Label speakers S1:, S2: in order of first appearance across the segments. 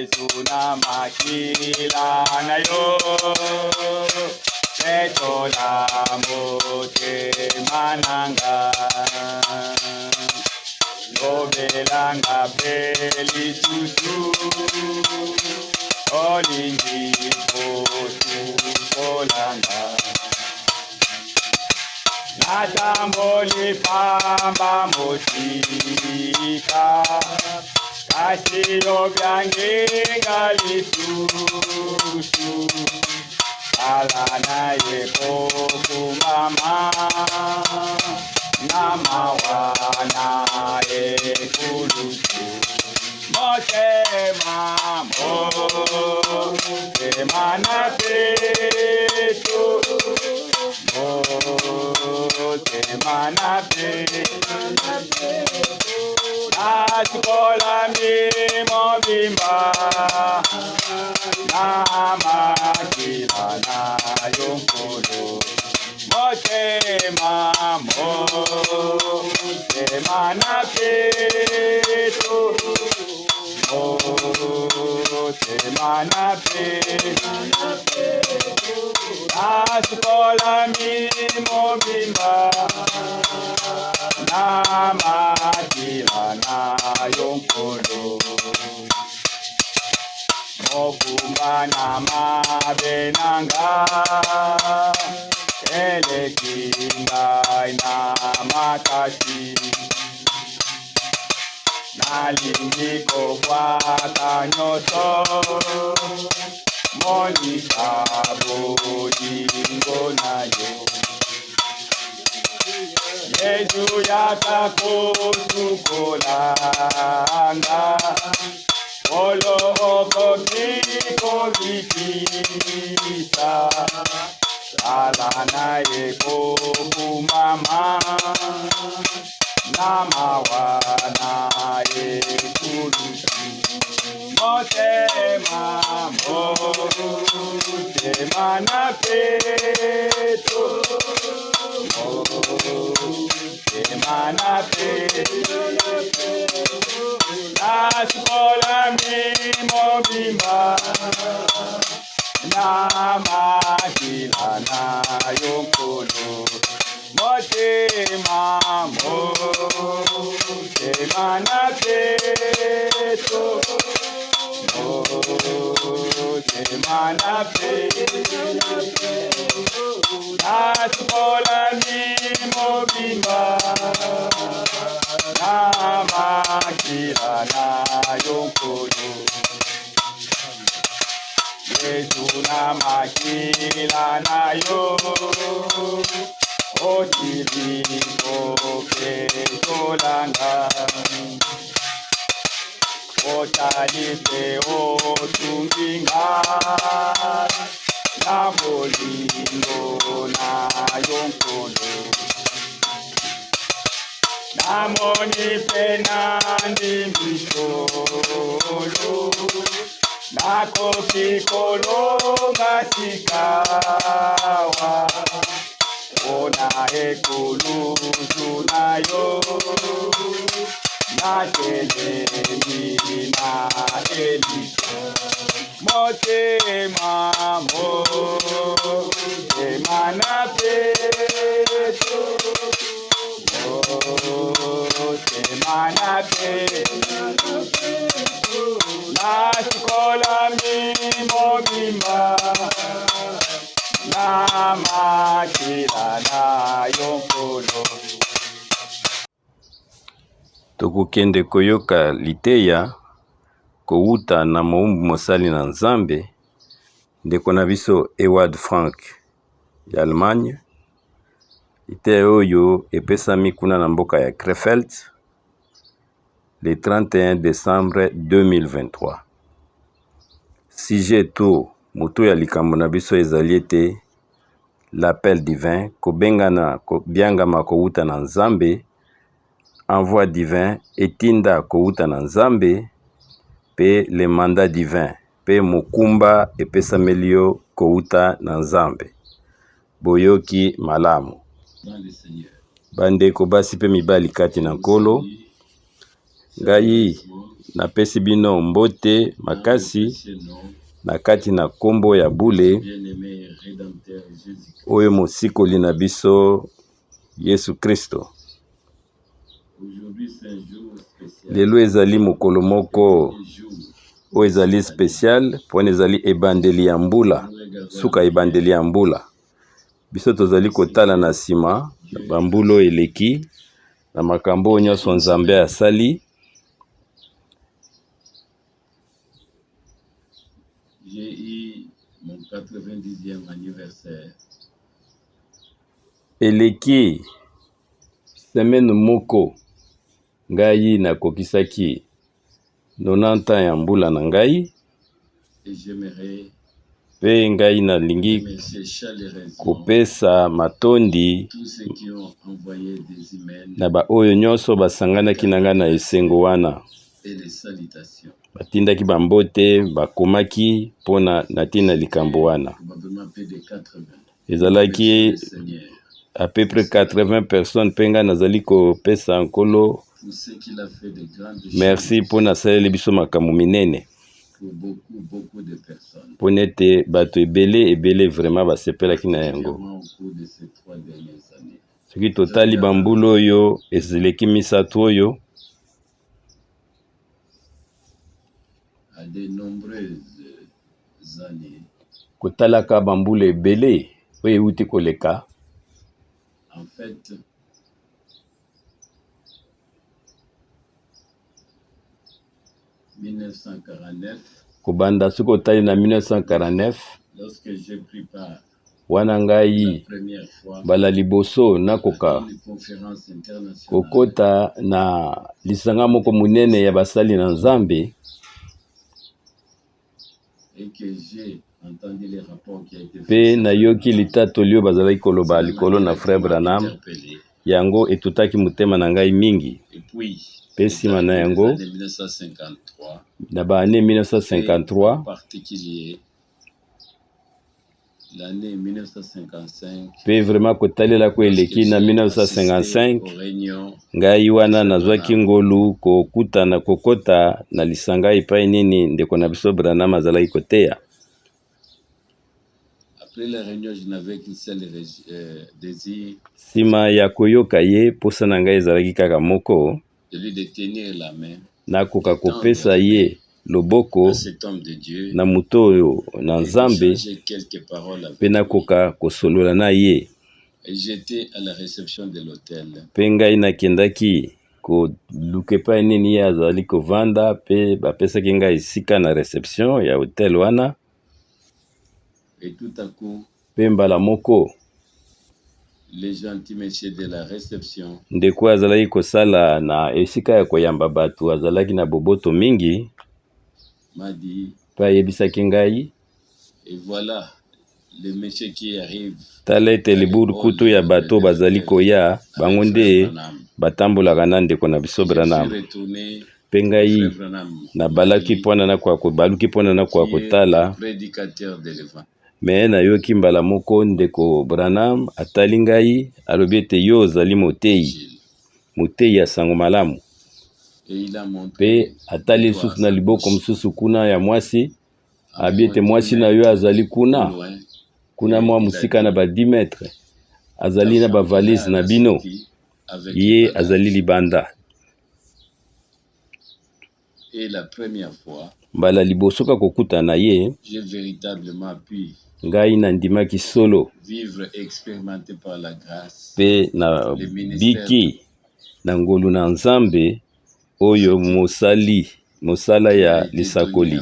S1: Yesu na makila na yo Etola mote mananga Lobelanga beli tutu Olingi potu kolanga Natamboli pamba motika Kasio byange galisusu Alana yeko kumama Namawana ekulusu Motema motema na peto Motema na peto Asikola mimo bimba Namakila na yonkolo Motema motema na peto Motema na peto Asikola mimo bimba Namakila na yonkolo Mokumba na mabenanga Elekinga na makasi Nalingiko kwa kanyoso Monika bodingo nayo Yesu yakakusukolanga Olo oko kiko vikisa Alana eko kumama Namawana ekulusi Motema motema na peto Motema na peto Nasikola mimo bimba Namakila na yonkolo Motema motema na peto Motema na peto Nasikola mimo bimba Namakila na yonkolo Yesu na makila na yo Otiliko ketolanga Otalipe otumbinga Na bolingo na yonkolo Namoni pena ndimbisholo Nako kikolonga sikawa Ona ekuluzu nayo Natelemi na elisa Motema motema na peto Motema na peto Nasikola mimo bimba Namakila na yonkolo
S2: Tokokende koyoka liteya kouta na moumbu mosali na Nzambe ndeko na biso Eward Frank ya Allemagne. Liteya oyo epesami kuna na mboka ya Krefeld le 31 décembre 2023. Sujet to moto ya likambo na biso ezali ete l'appel divin kobengana kobiangama kouta na Nzambe, envoi divin etinda kouta na Nzambe, pe le mandat divin pe mokumba epesameli yo kouta na Nzambe. Boyoki malamu. Bandeko basi pe mibali kati na nkolo, Ngai napesi bino mbote makasi na kati na kombo ya bule oyo mosikoli na biso Yesu Kristo. Lelo ezali mokolo moko oyo ezali spécial pona ezali ebandeli ya mbula, suka ebandeli ya mbula. Biso tozali kotala na nsima bambulo eleki na makambo nyonso Nzambe asali.
S3: J'ai eu mon 90e anniversaire.
S2: Eleki semaine moko ngai nakokisaki 90 ans ya mbula na ngai.
S3: Et j'aimerais
S2: pe ngai nalingi kopesa matondi
S3: tous ceux qui ont envoyé des emails
S2: na ba oyo nyonso basanganaki na ngai na esengo wana.
S3: et les salutations.
S2: Batindaki bambote bakomaki pona natina likambo wana.
S3: Probablement plus de 80.
S2: Ezalaki à peu près 80 personnes penga nazali kopesa nkolo.
S3: Pour ce qu'il a fait de grandes
S2: Merci
S3: choses
S2: pona saleli biso makambo minene.
S3: pour beaucoup de personnes.
S2: Ponete bato ebele vraiment basepelaki na yango.
S3: Au cours de ces 3 dernières années.
S2: Soki totali bambulo oyo ezileki misato oyo
S3: À de nombreuses années,
S2: kotalaka bambulo ebele oyo euti koleka.
S3: en fait, en 1949,
S2: Kobanda soki otali na 1949
S3: lorsque j'ai pris part
S2: wana
S3: la
S2: ngai
S3: première fois
S2: bala liboso nakoka
S3: à une conférence internationale
S2: kokota na lisanga moko munene ya basali na Nzambe,
S3: et que j'ai entendu les rapports qui a été
S2: pe
S3: fait,
S2: nayoki litatoli oyo bazalaki koloba likolo na Frère Branham,
S3: interpellé.
S2: yango etutaki motema na ngai mingi.
S3: Et puis,
S2: Pe nsima na yango
S3: en 1953,
S2: na baannée 1953
S3: en particulier l'année 1955,
S2: pe vraiment kotalela ko eleki na 1955
S3: aux réunions
S2: ngai wana nazwaki ngolu kokutana kokota na lisanga epai nini ndeko na biso Branham azalaki koteya.
S3: après la réunion, je n'avais qu'un seul désir,
S2: Sima ya koyoka ye posa na ngai ezalaki kaka moko,
S3: celui de tenir la main
S2: nakoka kopesa ye loboko
S3: à cet homme de Dieu
S2: na moto oyo na
S3: et
S2: Nzambe
S3: d'échanger quelques paroles avec
S2: pe
S3: lui.
S2: nakoka kosolola na ye.
S3: Et j'étais à la réception de l'hôtel.
S2: Pe ngai nakendaki koluka epai nini ye azali kovanda pe bapesaki ngai esika na reception ya hotel wana.
S3: Et tout à coup,
S2: Pe mbala moko
S3: les gentils messieurs de la réception
S2: ndeko azalaki kosala na esika ya koyamba bato azalaki na boboto mingi
S3: m'a dit,
S2: pe ayebisaki ngai
S3: et voilà les messieurs qui arrivent.
S2: tala ete liburu kutu ya bato bazali koya bango nde batambolaka na ndeko na biso
S3: Je suis
S2: Branham.
S3: retourné
S2: Pe
S3: au
S2: ngai
S3: frère Branham,
S2: nabalaki mpona na baluki mpona na kwa
S3: qui est
S2: kotala,
S3: le prédicateur de l'évangile.
S2: me nayoki mbala moko ndeko Branham atali ngai alobi ete yo ozali moteyi ya sango malamu.
S3: Et il a montré
S2: Pe atali lisusu na liboko mosusu kuna ya mwasi abi ete mwasi na yo azali kuna mwa musika na ba 10 metre azali na ba valise na bino, ye azali libanda.
S3: Et la première fois,
S2: Mbala liboso ka kokuta na ye
S3: j'ai véritablement pu
S2: ngai nandimaki solo
S3: vivre et expérimenter par la grâce
S2: pe na biki na ngolu na Nzambe oyo mosala ya lisakoli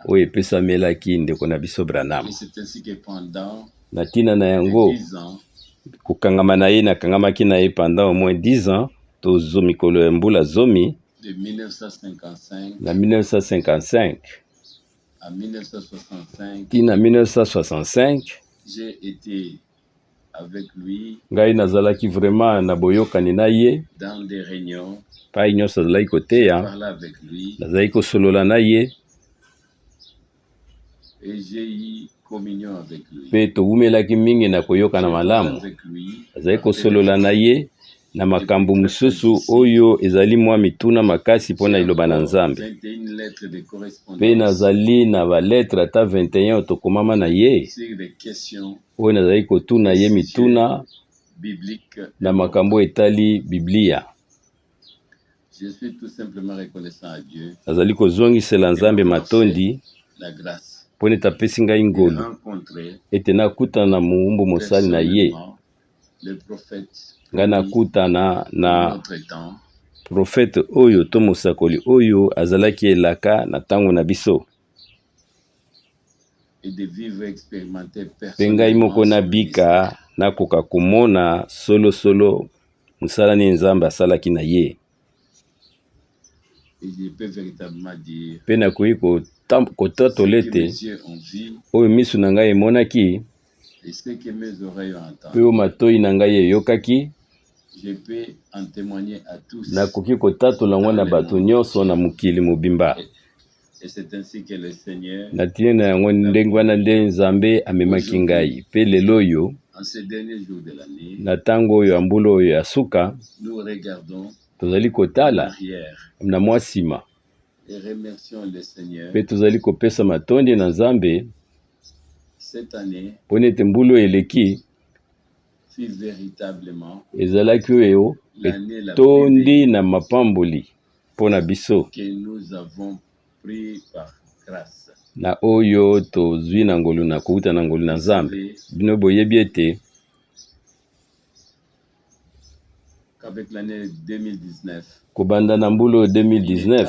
S2: oyo epesamelaki ndeko na biso Branham.
S3: Et c'est ainsi que pendant
S2: Na tina na yango
S3: 10 ans,
S2: kokangama na ye nakangamaki na ye pendant au moins 10 ans tozo mikolo ya mbula zomi
S3: de 1955
S2: na 1955
S3: à 1965,
S2: tina 1965
S3: j'ai été avec lui
S2: ngai nazalaki vraiment na boyokani na ye
S3: dans des réunions,
S2: pai nyonso azalaki koteya,
S3: parler avec lui
S2: nazalaki kosolola na ye
S3: et j'ai eu communion avec lui.
S2: pe towumelaki mingi na koyokana malamu.
S3: Avec lui,
S2: Azalaki kosolola na ye na makambo mususu oyo ezali mwa mituna makasi mpona iloba na Nzambe.
S3: 21 lettres de correspondance.
S2: Pe nazali na ba lettre ata 21 tokomama na ye.
S3: Sur des questions
S2: Oyo nazali kotuna ye mituna
S3: bibliques.
S2: na makambo etali Biblia.
S3: Je suis tout simplement reconnaissant à Dieu
S2: Nazali kozongisela Nzambe matondi
S3: la grâce
S2: pone tapesi ngai
S3: de
S2: ngolu
S3: rencontrer
S2: ete nakutana na muumbu mosali na ye.
S3: le prophète
S2: Nga nakutana
S3: de
S2: na
S3: notre temps,
S2: profete oyo to mosakoli oyo azalaki elaka na tango na biso.
S3: et de vivre expérimenter
S2: Pe ngai moko
S3: personnellement son
S2: nabika nakoka komona solo mosala ni Nzambe asalaki na ye.
S3: et je peux véritablement dire
S2: Pe nakoki
S3: que
S2: kotatolete
S3: mes yeux ont vu
S2: oyo misu na ngai emonaki
S3: et ce que mes oreilles ont
S2: pe
S3: entendu.
S2: oyo matoi na ngai eyokaki.
S3: Je peux en témoigner à tous.
S2: Nakoki kotatola ngo na bato nyonso na mokili mobimba.
S3: Et c'est ainsi que le Seigneur,
S2: Natie na yango ndenge wana nde Nzambe amemaki ngai. Pe lelo oyo
S3: en ces derniers jours de l'année,
S2: na tango oyo ya mbula oyo ya suka
S3: nous regardons
S2: tozali
S3: en
S2: kotala
S3: arrière
S2: na mwa nsima
S3: et remercions le Seigneur.
S2: pe tozali kopesa matondi na Nzambe
S3: Cette année
S2: mpona ete mbula oyo eleki
S3: fut véritablement
S2: ezalaki oyo
S3: l'année la plus
S2: etondi
S3: bénie
S2: na mapamboli mpona biso
S3: que nous avons pris par grâce.
S2: na oyo tozwi na ngolu na kouta na ngolu na Nzambe. Bino boyebi ete
S3: Qu'avec l'année 2019,
S2: kobanda na mbula oyo 2019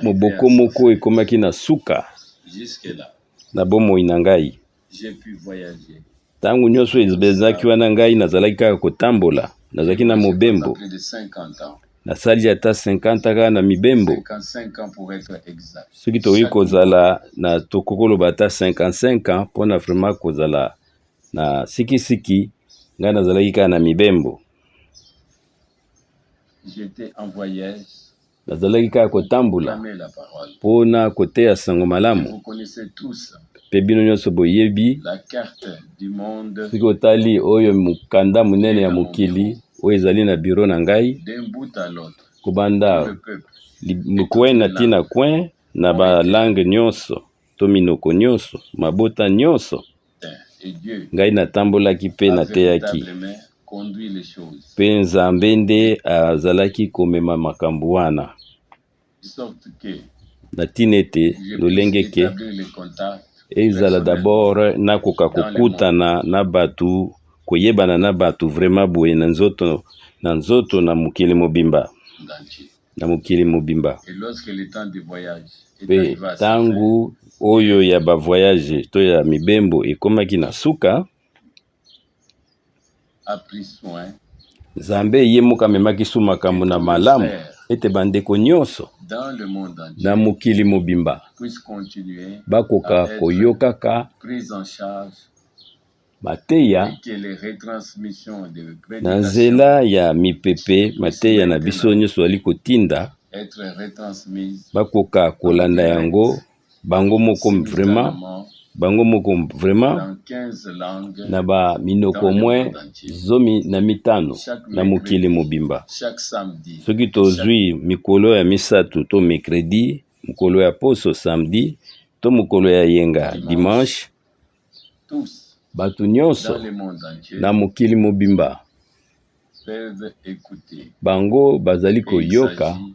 S2: moboko moko ekomaki na suka
S3: jusque-là,
S2: na bomoi na ngai.
S3: j'ai pu voyager.
S2: Tangu nyonso ezalaki wana ngai nazalaki kaka kotambola, nazalaki na mobembo,
S3: Plus de 50 ans.
S2: nasali ata 50 kaka na mibembo.
S3: 55 ans pour être exact.
S2: Soki tokoki kozala na tokokoloba ata 55 ans mpona vraiment kozala na sikisiki ngai nazalaki kaka na mibembo.
S3: J'étais en voyage,
S2: Nazalaki kaka kotambola
S3: proclamer la parole.
S2: mpona koteya sango malamu.
S3: Vous connaissez tous
S2: Pe bino nyonso boyebi
S3: la carte du monde
S2: soki otali oyo mokanda munene ya mokili oyo ezali na biro na ngai
S3: d'un bout à l'autre.
S2: kobanda
S3: Le peuple
S2: mokwen na tina kwen na balangue nyonso to minoko nyonso mabota nyonso
S3: et Dieu
S2: ngai natambolaki mpe
S3: a
S2: nateyaki
S3: véritablement conduit les choses.
S2: mpe Nzambe nde azalaki komema makambo wana
S3: De sorte que
S2: na tina ete
S3: je
S2: lolenge
S3: puisse
S2: ke
S3: établir les contacts
S2: ezala d'abord nakoka kokutana na batu koyebana na batu vraiment boye na nzoto na mokili mobimba
S3: entier.
S2: na mokili mobimba.
S3: Et lorsque le temps du voyage est
S2: Pe
S3: arrivé à sa fin,
S2: tangu oyo ya bavoyage to ya mibembo ekomaki na suka,
S3: a pris soin
S2: Nzambe ye moko amemaki su makambo na malamu ete bandeko nyonso
S3: dans le monde entier
S2: na mokili mobimba
S3: puisse continuer
S2: bakoka
S3: à être
S2: koyokaka
S3: prise en charge
S2: mateya
S3: et que les retransmissions de
S2: na
S3: prédication
S2: nzela ya mipepe mateya na biso nyonso ali kotinda
S3: être retransmises
S2: bakoka kolanda yango bango moko vraiment
S3: dans 15 langues
S2: na ba minoko mwe zomi na mitano na mokili mobimba.
S3: chaque samedi.
S2: Soki tozwi mikolo ya misatu to mercredi, mokolo ya poso samedi, to mokolo ya yenga dimanche,
S3: Tous
S2: batu
S3: dans
S2: nyonso
S3: le monde entier
S2: na mokili mobimba
S3: peuvent écouter.
S2: bango bazali
S3: Et il
S2: koyoka
S3: s'agit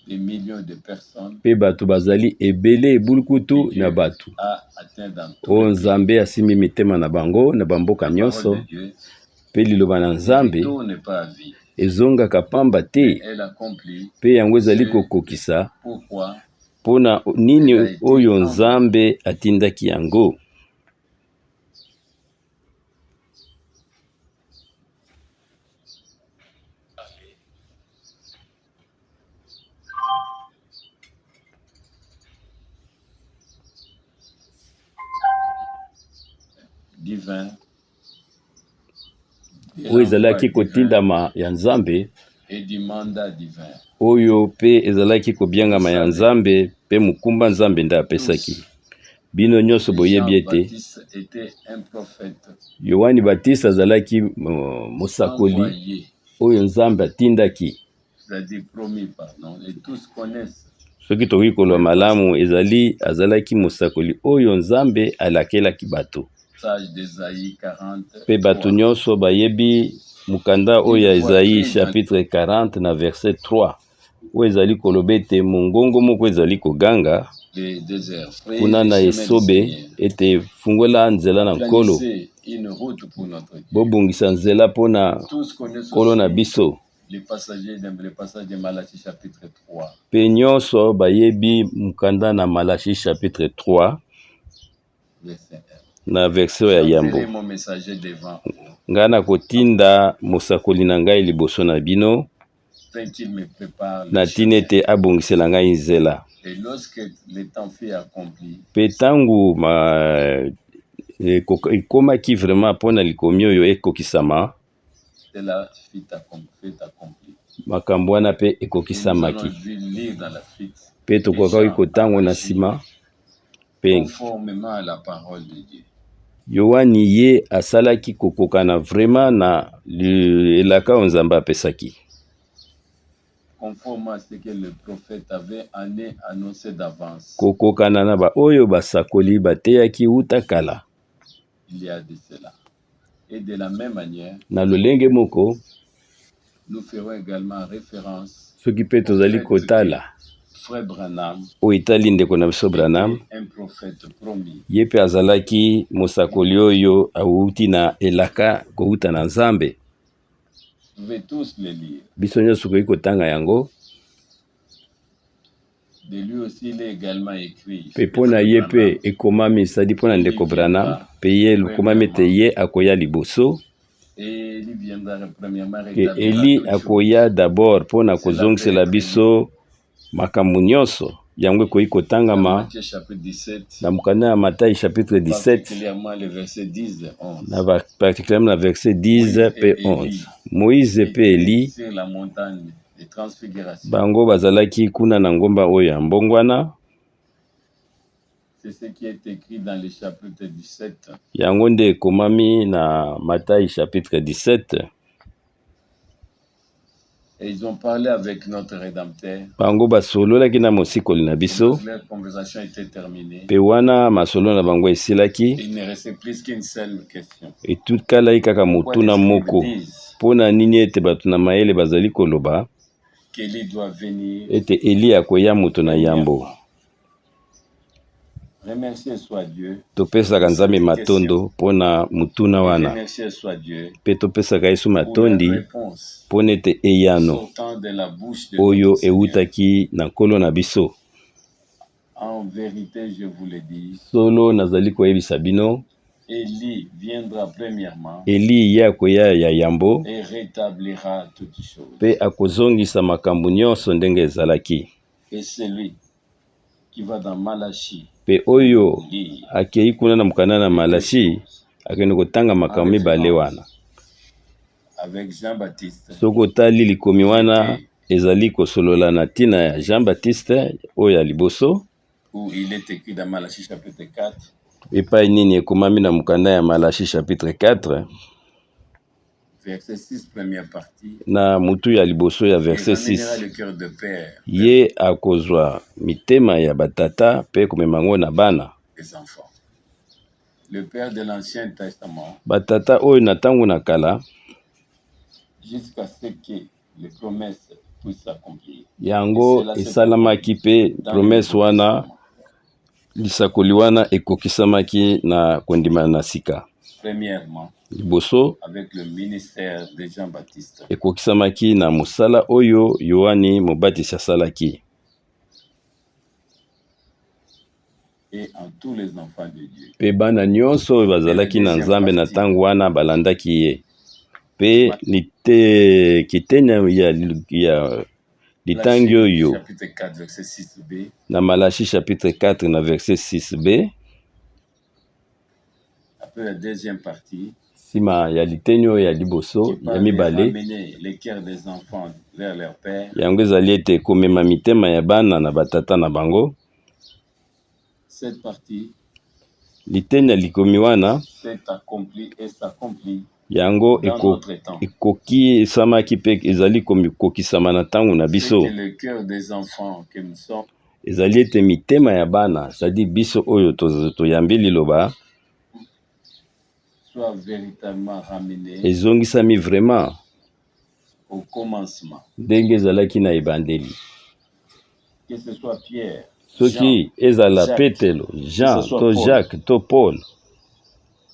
S3: des millions de personnes
S2: pe batu bazali ebele ebulukutu na batu
S3: à atteindre dans tout
S2: o
S3: le pays.
S2: Nzambe asimbi mitema na bango na bamboka
S3: La
S2: nyonso
S3: parole de Dieu
S2: pe liloba na Nzambe
S3: ne tourne pas à vide.
S2: ezongaka pamba te
S3: Elle accomplit
S2: pe yango ezali kokokisa
S3: pourquoi
S2: mpona nini oyo Nzambe atindaki yango.
S3: divin
S2: Oyo ezalaki kotindama ya Nzambe
S3: et du mandat divin.
S2: oyo pe ezalaki kobiangama ya Nzambe pe mukumba Nzambe nde apesaki bino nyonso boyebi ete
S3: Jean-Baptiste était un prophète
S2: Yohani Baptiste azalaki mosakoli
S3: envoyé,
S2: oyo Nzambe atindaki.
S3: c'est-à-dire promis, pardon, et tous connaissent.
S2: Soki tokoki koloba malamu ezali azalaki mosakoli oyo Nzambe alakelaki bato.
S3: Sage d'Ésaïe 40.
S2: Pe bato nyonso bayebi mukanda oyo ya Esaïe chapitre 40 na verset 3 oyo ezali koloba ete mongongo moko ezali koganga kuna na esobe ete fungola nzela na nkolo, bobongisa nzela mpona nkolo na biso. Pe nyonso bayebi mukanda na Malachi chapitre 3 na verset ya yambo. Nga na kotinda mosakoli na ngai liboso na bino na tina ete abongisela ngai nzela. Pe tangu ekomaki vraiment mpona likomi oyo ekokisama, makambo wana pe ekokisamaki. Pe tokokaki kotango na nsima pe Yohani ye asalaki kokokana vraiment na elaka oyo Nzambe apesaki. Kokokana na ba oyo basakoli bateyaki uta kala. Na lolenge moko soki pe tozali kotala oyo etali ndeko na biso Branham, ye pe azalaki mosakoli oyo awuti na elaka kouta na Nzambe. Biso nyonso tokoki kotanga yango. Pe mpona ye pe ekomami sadi mpona ndeko Branham, pe ye ekomami ete ye akoya liboso. Ke Eli akoya d'abord mpona kozongisela biso makambo nyonso. Yango ekoki kotangama na mukanda ya Matayi chapitre 17 na particulièrement na verset 10 pe 11. Moïse pe Eli bango bazalaki kuna na ngomba oyo ya mbongwana. Yango nde ekomami na Matayi chapitre 17.
S3: Et ils ont parlé avec notre Rédempteur.
S2: Bango basololaki na mosikoli na biso.
S3: Leur conversation était terminée.
S2: Pe wana masolo na bango esilaki.
S3: Il ne restait plus qu'une seule question.
S2: Etukalaki kaka motuna moko. Pona nini ete bato na mayele bazali koloba
S3: qu'Élie doit venir.
S2: Ete Eli akoya moto na yambo.
S3: Remercier soit Dieu.
S2: Topesaka Nzambe matondo pona mutuna wana.
S3: Remercier soit Dieu.
S2: Pe topesaka Yesu matondi pona ete eyano oyo eutaki na nkolo na biso.
S3: En vérité, je vous le dis.
S2: Solo nazali koyebisa bino.
S3: Élie viendra premièrement.
S2: Eli ye akoya ya yambo.
S3: Et rétablira toutes choses.
S2: Pe akozongisa makambo nyonso ndenge ezalaki.
S3: Et celui qui va dans Malachi.
S2: Pe oyo akei kuna na mukanda na Malachi akende kotanga makambo mibale wana.
S3: Avec Jean-Baptiste.
S2: Soko tali likomi wana ezali kosolola na tina ya Jean-Baptiste oyo ya liboso.
S3: Où il est écrit dans Malachi chapitre 4.
S2: Epai nini ekomami na mukanda ya Malachi chapitre 4.
S3: Verset 6 première partie.
S2: Na mutu ya liboso ya verset 6. Ye akozwa mitema ya batata pe komemango na bana.
S3: Les enfants. Le père de l'Ancien Testament.
S2: Batata oyo na tango na kala.
S3: Jusqu'à ce que les promesses puissent s'accomplir.
S2: Yango esalamaki pe promesse wana lisakoli wana ekokisamaki na kondima na sika.
S3: Premièrement.
S2: Liboso
S3: avec le ministère de Jean-Baptiste.
S2: Ekokisamaki na mosala oyo Yohani Mobatisi asalaki.
S3: Et en tous les enfants de Dieu.
S2: Pe bana nyonso bazalaki na Nzambe na tango wana balandaki ye. Pe nite kitenya ya litangi oyo na Malachi chapitre 4 na verset 6b.
S3: Après la deuxième partie.
S2: Sima ya litenyo ya liboso ya mibale. Yango ezali ete komema mitema ya bana na batata na bango.
S3: Cette partie.
S2: litenya likomi wana
S3: c'est accompli et s'accomplit
S2: yango
S3: dans notre temps.
S2: ekoki esamaki mpe ezali kokisama na ntango na biso.
S3: C'est que le cœur des enfants que nous sommes
S2: ezali ete mitema ya bana c'est-à-dire biso oyo toyambi liloba
S3: soit véritablement ramené
S2: ezongisami vraiment
S3: au commencement.
S2: ndenge ezalaki na ebandeli.
S3: Que ce soit Pierre,
S2: soki ezala Petelo, Jean, to Jacques, to Paul,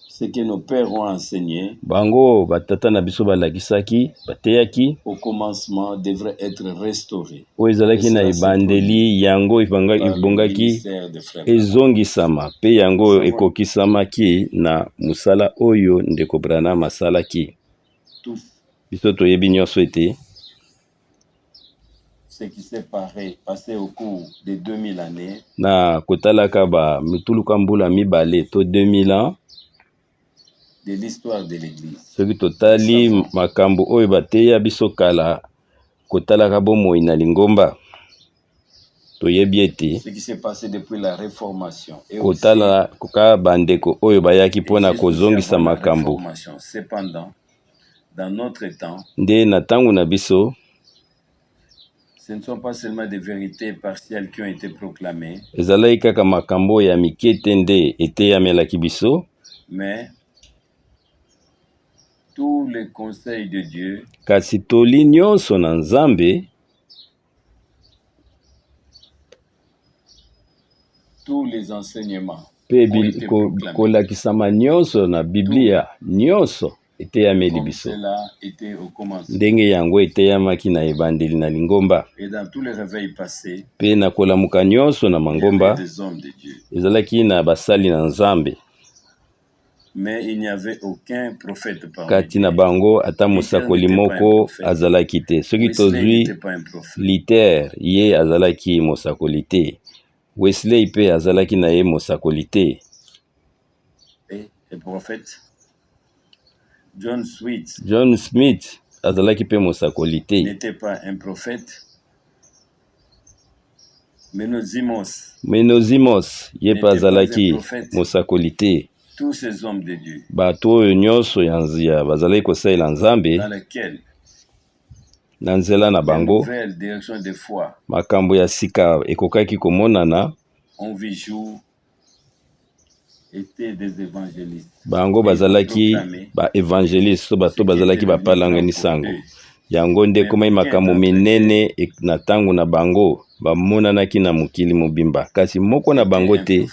S3: ce que nos pères ont enseigné
S2: bango batata na biso balakisaki bateyaki
S3: au commencement devrait être restauré.
S2: oyo ezalaki na ebandeli yango ebongaki ezongisama mpe yango ekokisamaki na musala oyo ndeko Branham asalaki. Biso toyebi nyonso ete
S3: ce qui s'est passé au cours de 2000 années
S2: na kotalaka ba mituluka mbula mibale to 2000 ans
S3: de l'histoire de l'église.
S2: soki totali makambo oyo bateya biso kala kotalaka bomoi na lingomba toyebi ete
S3: ce qui s'est passé depuis la réformation et
S2: kotala koka bandeko oyo bayaki mpona kozongisa makambo.
S3: Cependant, dans notre temps,
S2: nde na ntango na biso
S3: ce ne sont pas seulement des vérités partielles qui ont été proclamées,
S2: ezalaki kaka makambo ya mike te nde eteyamelaki biso,
S3: mais tous les conseils de Dieu
S2: kasi toli nyonso na Nzambe,
S3: tous les enseignements
S2: pe kolakisama nyonso na Biblia nyonso eteyameli biso ndenge yango eteyamaki na ebandeli na lingomba. Pe na kolamuka nyonso na mangomba ezalaki na basali na Nzambe, kati na bango ata mosakoli moko azalaki te. Soki tozwi Luther, ye azalaki mosakoli te. Wesley pe azalaki na ye mosakoli te. John Smith azalaki pe mosakoli te. Menozimos ye pe azalaki mosakoli te. Bato oyo nyonso ya nzia bazalaki kosalela Nzambe na nzela na bango, makambo ya sika ekokaki komonana. Bango bazalaki ba evangeliste, bato bazalaki bapalangani sango. Yango nde komai makambo minene na ntango na bango bamonanaki na mokili mobimba, kasi moko na bango te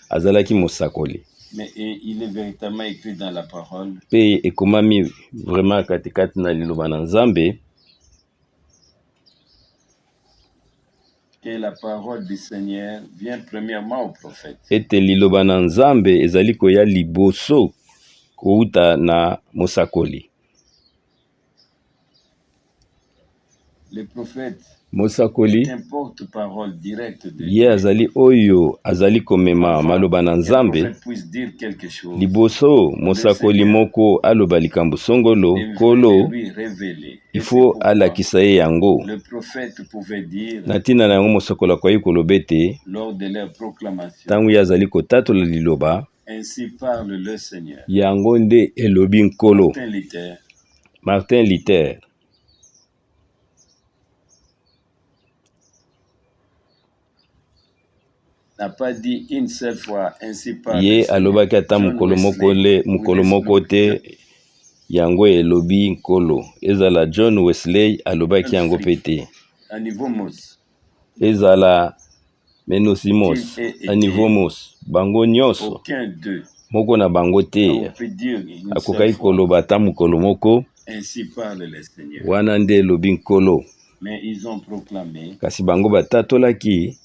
S2: azalaki mosakoli.
S3: Mais il est véritablement écrit dans la parole.
S2: Pe ekomami vraiment katikati na liloba na Nzambe
S3: que la parole du Seigneur vient premièrement au prophète.
S2: Ete liloba na Nzambe ezali koya liboso kouta na mosakoli.
S3: Le prophète
S2: mosakoli ye azali oyo azali komema maloba na Nzambe liboso mosakoli moko aloba likambo songolo kolo ifo alakisa ye yango na ntina na yango. Mosakoli akoki koloba ete ntango ye azali kotatola liloba yango nde elobi Nkolo. Martin Luther
S3: n'a pas dit une seule fois ainsi par
S2: ye alobaki ata mokolo moko te yango elobi Nkolo. Ezala John Wesley alobaki yango pe te. Ezala Menozimos, Anivomos, bango nyonso moko na bango te akokaki koloba ata mokolo moko wana nde elobi Nkolo. Kasi bango batatolaki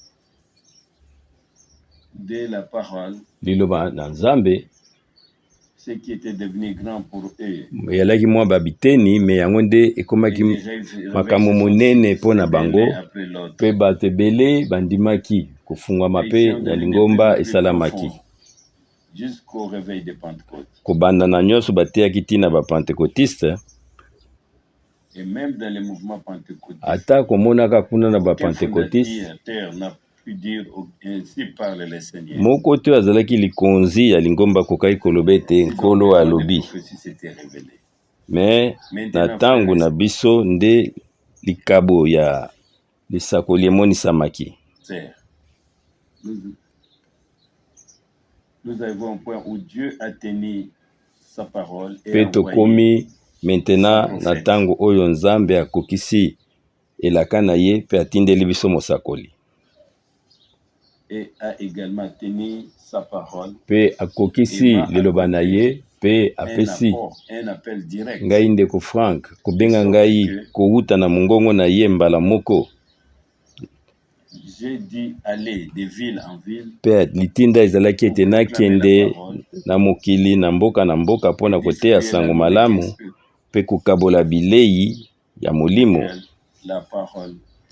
S3: de la parole
S2: liloba na Nzambe,
S3: ce qui était devenu grand pour eux.
S2: Yalaki mwa babiteni me yango nde ekomaki makambo monene mpona bango, pe bato ebele bandimaki kofungwama pe ya lingomba esalamaki.
S3: Jusqu'au réveil de Pentecôte.
S2: Kobanda na nyonso bateyaki ntina bapentekotiste.
S3: Et même dans les mouvements pentecôtistes.
S2: Ata komonaka kuna na bapentekotiste
S3: pu dire ainsi parle le Seigneur.
S2: Moko te azalaki likonzi ya lingomba kokai koloba ete nkolo alobi.
S3: prophétie s'était révélée.
S2: Me na ntango na biso nde likabo ya lisakoli emonisamaki.
S3: Nous arrivons au point où Dieu a tenu sa parole et
S2: Pe tokomi maintenant na ntango oyo Nzambe akokisi elaka na ye pe atindeli biso mosakoli.
S3: Et a également tenu sa parole.
S2: Pe akokisi liloba na ye pe apesi ngai ndeko Frank kobenga ngai kouta na mongongo na ye mbala moko.
S3: J'ai dit aller de ville en ville.
S2: Pe litinda ezalaki ete nakende na mokili na mboka mpona koteya sango malamu pe kokabola bilei ya molimo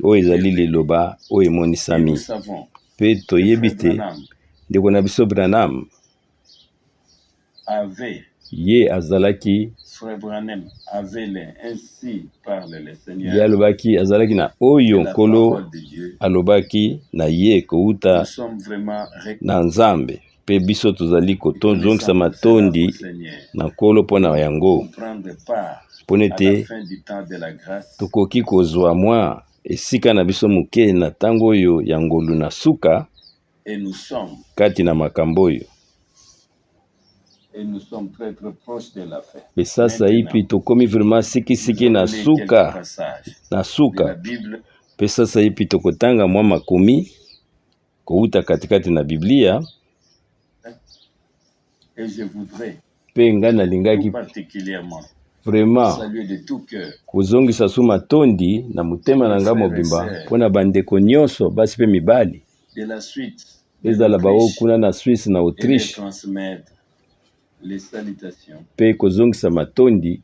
S2: oyo ezali liloba oyo emonisami. Pe toyebi te ndeko na biso Branham ye azalaki ye alobaki azalaki na oyo nkolo alobaki na ye kouta na Nzambe. Pe biso tozali kotozongisa matondi na nkolo mpona yango mpona ete tokoki kozwa mwa esika na biso moke na ntango oyo ya ngolu na suka kati na makambo oyo. Pe sasa hivi tokomi vraiment sikisiki na suka. Pe sasa hivi tokotanga mwa makomi kouta katikati na Biblia. Pe nga nalingaki vraiment kozongisa su matondi na motema na nga mobimba mpona bandeko nyonso basi pe mibali ezala bao kuna na Suisse na Autriche pe kozongisa matondi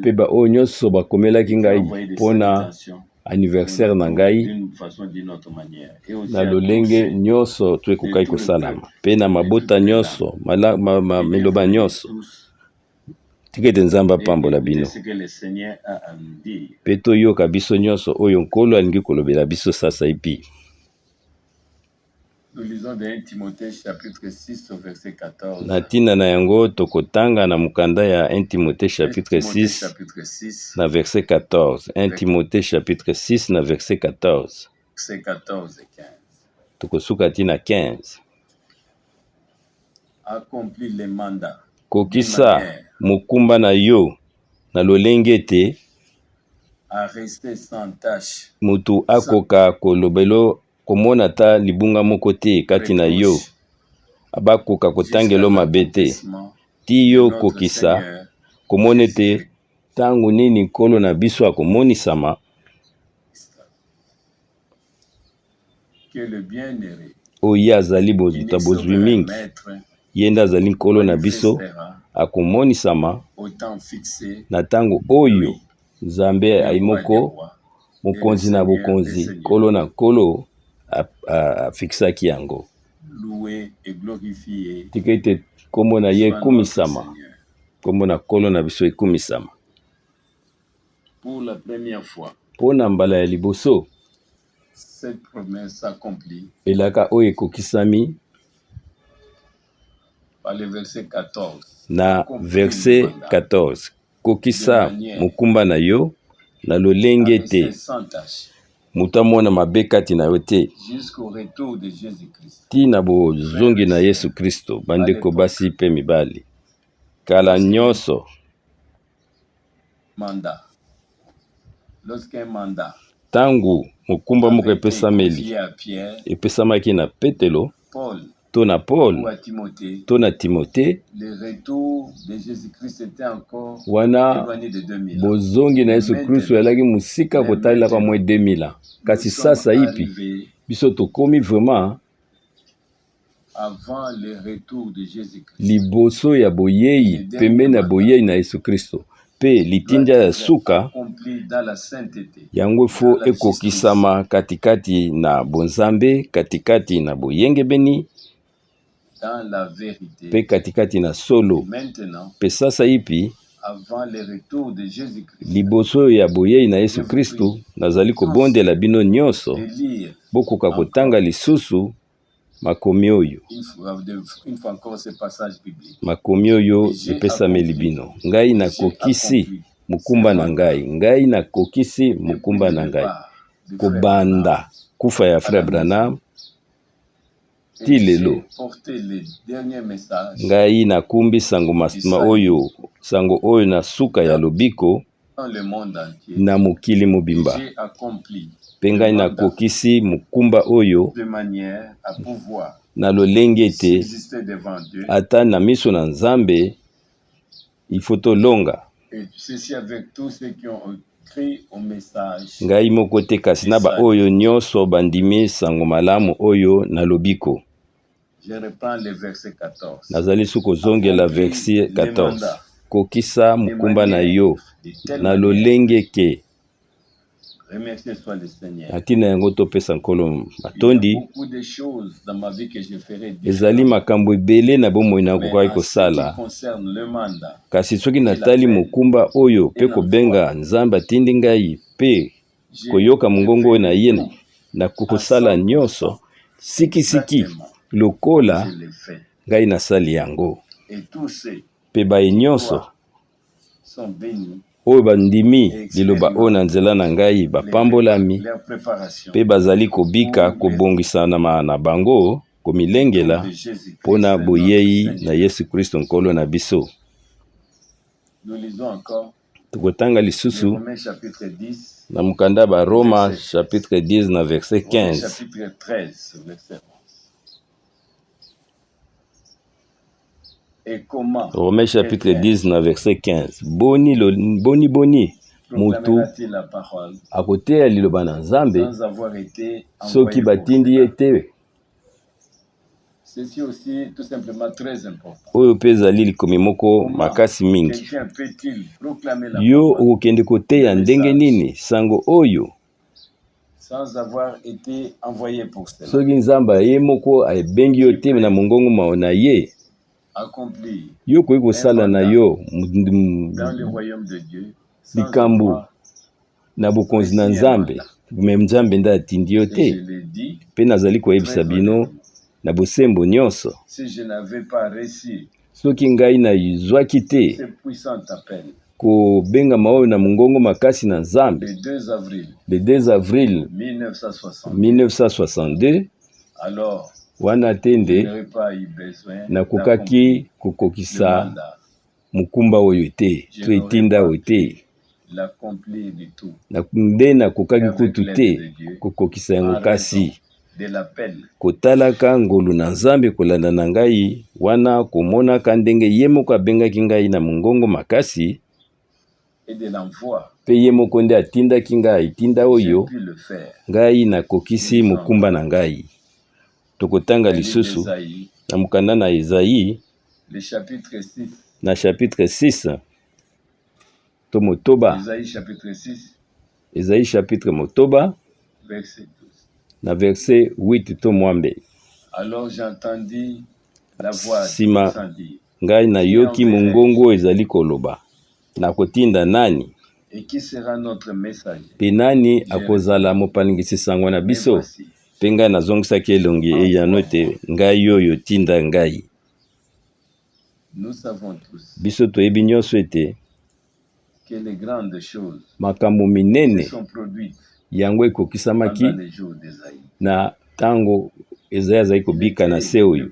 S2: pe baoyo nyonso bakomelaki ngai mpona anniversaire na ngai na lolenge nyonso to ekokai kosalama pe na mabota nyonso miloba nyonso tika ete Nzambe apambola bino pe toyoka biso nyonso oyo nkolo alingi kolobela biso sasa ipi. Na ntina na yango tokotanga na mukanda ya 1 Timothée chapitre 6 na verset 14. 1 Timothée chapitre 6 na verset 14. Tokosuka tina 15. Kokisa mokumba na yo na lolenge ete mutu akoka kolobelo komona ta libunga moko te kati na yo abakoka kotangelo mabe te ti yo kokisa komona ete ntango nini nkolo na biso akomonisama oyo azali bozwi mingi ye nde azali nkolo na biso akomonisama na ntango oyo Nzambe ayimoko mokonzi na bokonzi nkolo na nkolo afikisaki yango. Tika ete kombo na ye ekumisama, kombo na nkolo na biso ekumisama. Mpona mbala ya liboso elaka oyo ekokisami na verset 14. Kokisa mokumba na yo na lolenge te mutu amona mabe kati na yo te ti na bozongi na Yesu Kristo. Bandeko basi pe mibali kala nyonso tangu mokumba moko epesamaki na Petelo to na Paul to na Timote wana bozongi na Yesu Kristo yalaki musika kotalela pa mwe 2000 kasi sasa ipi biso tokomi vraiment liboso ya boyei pembeni ya boyei na Yesu Kristo pe litindia ya suka yango fo ekokisama katikati na bonzambe katikati na boyengebeni pe katikati na solo pe sasa ipi
S3: avant le retour de Jésus-Christ,
S2: liboso ya boyei na Yesu Kristu, nazali kobondela bino nyonso
S3: de lire
S2: bokoka kotanga lisusu makomi oyo.
S3: une fois encore ce passage biblique.
S2: Makomi oyo epesameli bino. Ngai nakokisi mukumba na ngai. Ngai nakokisi mukumba na ngai. Kobanda kufa ya Frère Branham ti lelo. Ngai nakumbi sango oyo na suka ya lobiko na mokili mobimba. Pe ngai nakokisi mukumba oyo na lolenge ete ata na miso na Nzambe ifoto longa. Ngai moko te kasi na ba oyo nyonso bandimi sango malamu oyo na lobiko. Nazali suko zongela verset 14. Kokisa mukumba na yo na lolenge ke. Atina yango topesa nkolo matondi. Ezali makambo ebele na bomoi na kokaki kosala. Kasi soki natali mukumba oyo pe kobenga Nzambe atindi ngai pe koyoka mongongo na ye na kokosala nyonso sikisiki lokola ngai nasali yango. Pe baye nyonso oyo bandimi liloba oyo na nzela na ngai bapambolami pe bazali kobika kobongisana na bango komilengela mpona boyei na Yesu Kristo nkolo na biso. Tukotanga lisusu na mukanda ba Roma chapitre 10 na verset 15. Romains chapitre 10 na verset 15. Boni mutu akoteya liloba na Nzambe soki batindi ye te.
S3: Ceci aussi tout simplement très important.
S2: Oyo pe ezali likomi moko makasi mingi. Yo okende koteya ndenge nini sango oyo
S3: sans avoir été envoyé pour cela.
S2: Soki Nzambe ye moko abengi yo te na mongongo mao na ye.
S3: Accompli.
S2: Yo koyi kosala na yo
S3: dans le royaume de Dieu.
S2: Likambo na bokonzi na Nzambe. Même Nzambe nda atindi yo te. Pe nazali koyebisa bino na bosembo nyonso.
S3: Si je n'avais pas réussi.
S2: Soki ngai na izwaki te.
S3: Ce puissant appel.
S2: Kobenga mao na mongongo makasi na Nzambe. Le 2 avril 1962.
S3: Alors
S2: wana tende na kokaki kokokisa mukumba oyo te to etinda oyo te na nde na kokaki kutu te kokokisa yango kasi kotalaka ngolu na Nzambe kolanda na ngai wana komonaka ndenge ye moko abengaki ngai na mongongo makasi pe ye moko nde atindaki ngai tinda oyo ngai nakokisi mukumba na ngai. Tokotanga lisusu na mukanda na Esaïe na chapitre 6 to motoba. Esaïe chapitre motoba na verset 8 to mwambe.
S3: Alors j'entendis la voix
S2: sima ngai na yoki mongongo ezali koloba na kotinda nani
S3: et qui sera notre messager.
S2: Pe nani akozala mopalingisi sango na biso. Pe ngai nazongisaki elongi eyano te ngai oyo tinda ngai. Biso toyebi nyonso ete makambo minene yango ekokisamaki na tango Esaïe azali kobika na se oyo.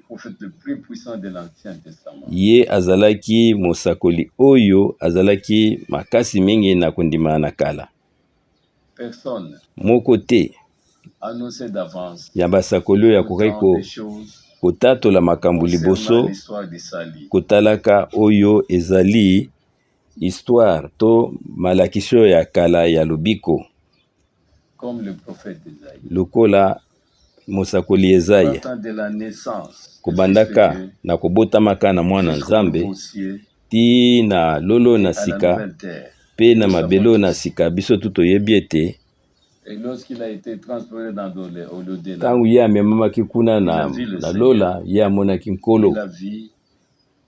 S2: Ye azalaki mosakoli oyo azalaki makasi mingi na kondima na kala. Moko te ya basakoli oyo akokaki kotatola makambo liboso kotalaka oyo ezali histoire to malakisho ya kala ya lobiko lokola mosakoli Esaïe kobandaka na kobotamaka na mwana Nzambe ti na lolo na sika pe na mabelo na sika biso tutoyebi ete tangu ye amemamaki kuna na lola ye amonaki nkolo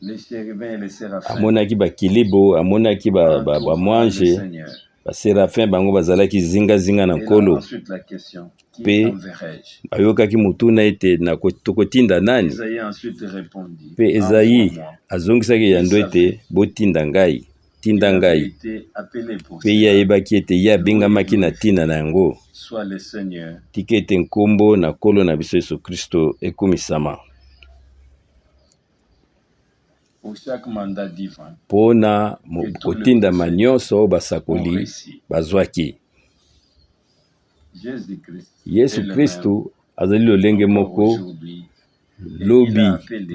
S3: les chérubins et les séraphins
S2: amonaki bakilibo, amonaki
S3: entourant le
S2: bamwange
S3: Seigneur.
S2: baserafin bango bazalaki zingazinga na
S3: Et là,
S2: nkolo
S3: ensuite la question, qui
S2: Pe-
S3: enverrai-je?
S2: bayokaki motuna ete tokotinda nani.
S3: Isaïe ensuite répondit,
S2: Mpe Ezayi
S3: envoie-moi.
S2: azongisaki yango ete botinda ngai,
S3: Il
S2: tinda
S3: avait
S2: ngai.
S3: été appelé pour
S2: Mpe ye
S3: cela,
S2: ayebaki ete ye abengamaki na ntina na yango,
S3: soit le Seigneur.
S2: tika ete nkombo na nkolo na biso Yesu Kristo ekumisama.
S3: Pour chaque mandat divin,
S2: Mpona kotindama nyonso oyo
S3: on
S2: basakoli
S3: réussit.
S2: bazwaki.
S3: Jésus-Christ
S2: Yesu
S3: est le
S2: Kristo azali lolenge
S3: même
S2: moko
S3: aujourd'hui.
S2: lobi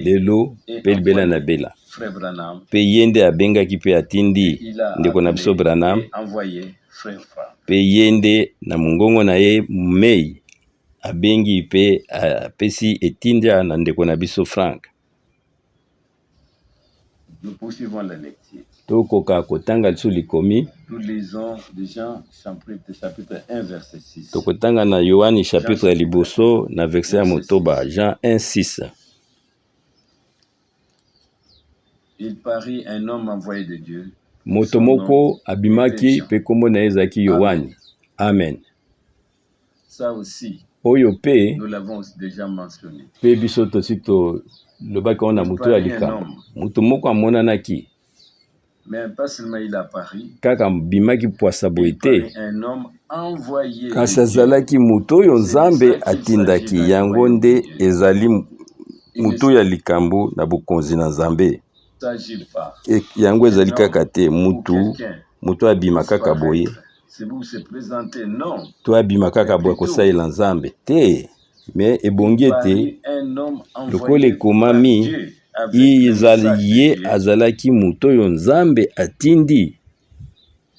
S2: lelo mpe libela na bela.
S3: Frère Branham,
S2: Mpe ye nde abengaki mpe atindi
S3: il a
S2: ndeko na biso Branham.
S3: et envoyé Frère Franck.
S2: Mpe ye nde na mongongo na ye mei abengi mpe apesi etindia na ndeko na biso Frank.
S3: Nous poursuivons la lecture.
S2: Tokoka kotanga lisu likomi.
S3: Nous lisons de Jean chapitre 1 verset 6.
S2: Tokotanga na Yohani chapitre ya liboso na verset ya motoba Jean 1:6.
S3: Il parit un homme envoyé de Dieu.
S2: Moto moko abimaki mpe kombo na ye ezalaki Yohani. Amen.
S3: Ça aussi,
S2: Oyo mpe
S3: nous l'avons déjà mentionné.
S2: mpe biso tosi tolobaki wana moto ya likambo. Moto moko amonanaki
S3: Mais pas seulement il a paru,
S2: kaka bimaki pwasa boye
S3: il
S2: te,
S3: parit un homme envoyé de
S2: kasi
S3: Dieu.
S2: azalaki moto oyo Nzambe atindaki, yango nde ezali moto ya likambo na bokonzi na Nzambe.
S3: Il ne s'agit pas
S2: Yango ezali kaka te moto abima kaka boye
S3: c'est pour se présenter, non.
S2: to abima kaka boye kosalela Nzambe te, me ebongi ete lokola ekomami ye azalaki moto oyo Nzambe atindi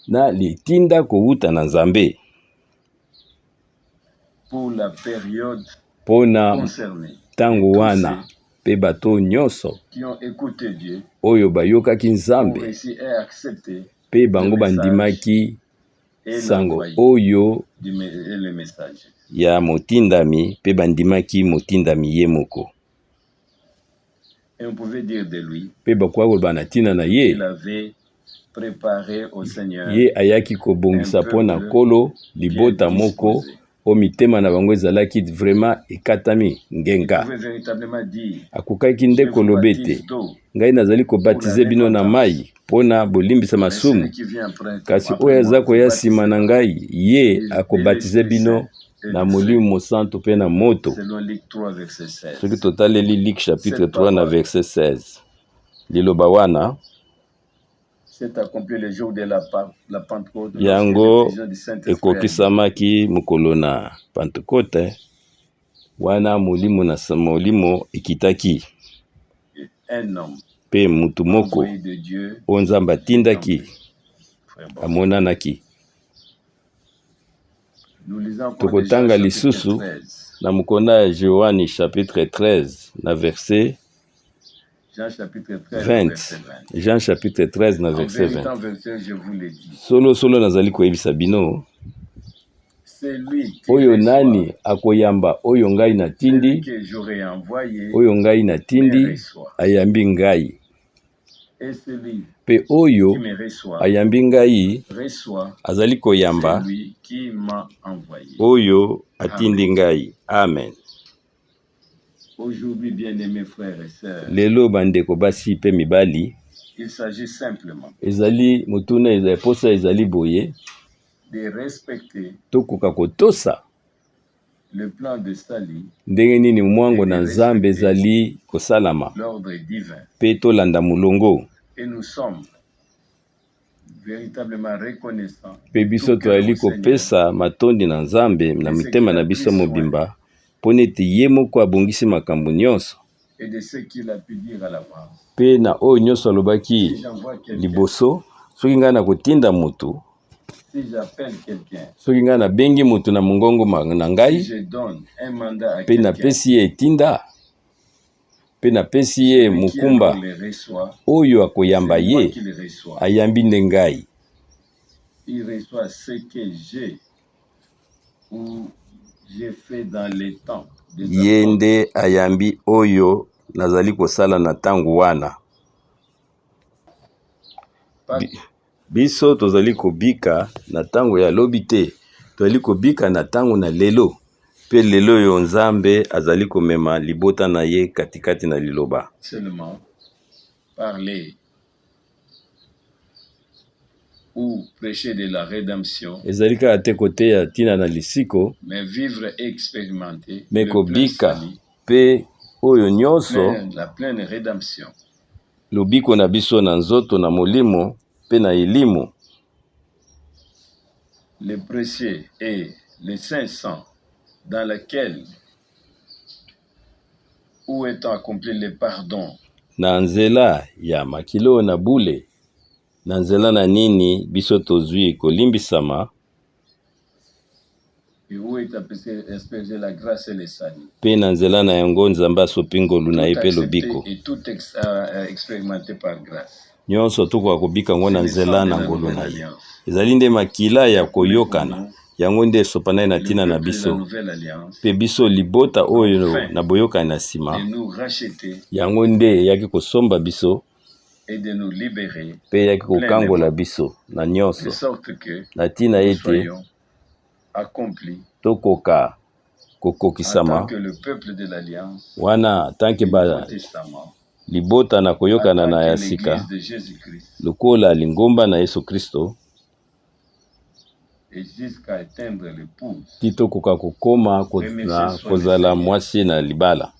S2: na litinda kowuta na Nzambe
S3: pour la période
S2: mpona
S3: concernée.
S2: ntango wana mpe bato nyonso
S3: Qui ont écouté Dieu,
S2: oyo bayokaki
S3: ont
S2: Nzambe
S3: réussi et accepté
S2: mpe bango bandimaki sango oyo
S3: et le message.
S2: ya motindami mpe bandimaki motindami ye moko.
S3: Et on pouvait dire de lui,
S2: Mpe bakoki koloba na ntina na ye,
S3: il avait préparé au Seigneur
S2: ye ayaki kobongisa mpo na nkolo libota moko o mitema na bango ezalaki vraiment ekatami ngenga.
S3: pouvait véritablement dire,
S2: Akokaki nde koloba ete ngai nazali kobatize bino na mai mpona bolimbisa masumu,
S3: celui qui vient après,
S2: kasi
S3: après
S2: oyo
S3: moi,
S2: aza koya
S3: baptisé
S2: nsima na ngai ye akobatize bino na molimo mosantu mpe na moto.
S3: selon Luc 3 verset 16.
S2: Soki totaleli Luc chapitre 3 na verset 16, liloba wana
S3: C'est accompli le jour de la Pentecôte.
S2: yango ekokisamaki mokolo na Pentekote wana molimo ekitaki
S3: Un homme
S2: mpe mutu moko
S3: envoyé de Dieu
S2: oyo Nzambe atindaki amonanaki.
S3: Nous lisons encore
S2: Tokotanga
S3: déjà
S2: lisusu
S3: chapitre 13.
S2: na mokona ya Yohani chapitre 13 na verset
S3: Jean chapitre 13
S2: 20.
S3: verset 20.
S2: Jean chapitre 13 na
S3: En
S2: verset
S3: vérité,
S2: 20.
S3: en vérité, je vous l'ai dit.
S2: Solo nazali koyebisa bino
S3: C'est lui qui
S2: oyo nani akoyamba oyo ngai natindi,
S3: que j'aurais envoyé
S2: oyo ngai natindi
S3: reçoit.
S2: ayambi ngai,
S3: Et celui
S2: mpe oyo
S3: qui me reçoit,
S2: ayambi ngai
S3: reçoit
S2: azali koyamba
S3: celui qui m'a envoyé.
S2: oyo atindi ngai. Amen.
S3: Aujourd'hui, bien-aimés frères et sœurs,
S2: Lelo bandeko basi mpe mibali,
S3: il s'agit simplement
S2: ezali motuna ezali posa ezali boye
S3: de respecter
S2: tokoka kotosa
S3: le plan de salut,
S2: ndenge nini mwango na Nzambe ezali kosalama
S3: l'ordre divin.
S2: mpe tolanda mulongo.
S3: Et nous sommes véritablement reconnaissants
S2: Mpe biso toyali kopesa matondi na Nzambe na mitema na biso mobimba mpona ete ye moko abongisi makambo nyonso
S3: et de ce qu'il a pu dire à l'avance.
S2: mpe na oyo nyonso alobaki
S3: Si j'envoie quelqu'un,
S2: liboso. Soki ngai nakotinda motu,
S3: si j'appelle quelqu'un,
S2: soki ngai nabengi motu na mongongo na
S3: si
S2: ngai
S3: je donne un mandat à
S2: mpe
S3: quelqu'un,
S2: napesi ye etinda mpe napesi ye
S3: celui qui
S2: mokumba
S3: alors le reçoit,
S2: oyo akoyamba
S3: c'est moi
S2: ye
S3: qui le reçoit.
S2: ayambi nde ngai.
S3: Il reçoit ce que j'ai ou j'ai fait dans les temps des
S2: Ye
S3: apôtres.
S2: nde ayambi oyo nazali kosala na ntango wana Biso tozali kobika na tango ya lobi te, tozali kobika na tango na lelo. Pe lelo yo Nzambe azali komema libota na ye katikati na liloba.
S3: Seulement parler ou prêcher de la rédemption,
S2: ezali kaka te kote ya tina na lisiko,
S3: mais vivre et expérimenter
S2: me
S3: le
S2: kobika
S3: plein salut,
S2: pe oyo nyonso
S3: la pleine rédemption.
S2: lobiko na biso na nzoto na molimo pe na elimu.
S3: Le précieux et le saint sang dans lequel où est accompli le pardon.
S2: Na nzela ya makilo na bule, na nzela na nini biso tozwi kolimbisama,
S3: Et où est aspergée la grâce et le salut.
S2: Pe na nzela na yango Nzambe asopingolu na ye pe lobiko.
S3: Et tout expérimenté par grâce.
S2: Nyonso tuko kobika ngo na nzela na ngolu na ye. Ezali nde makila ya koyokana. Yango nde esopana na tina na biso. Pe biso libota oyo na boyokana na sima. Yango nde yaki kosomba biso.
S3: Et de nous libérer.
S2: Pe yaki kokangola biso na nyonso.
S3: De sorte que
S2: na tina ete
S3: accompli.
S2: Tokoka kokokisama.
S3: En tant que le peuple de l'alliance.
S2: Wana tanke ba libota na koyokana na ya sika. Lokola lingomba na Yesu Kristo.
S3: Et jusqu'à atteindre l'épouse.
S2: Tito koka kokoma na kozala mwasi na libala.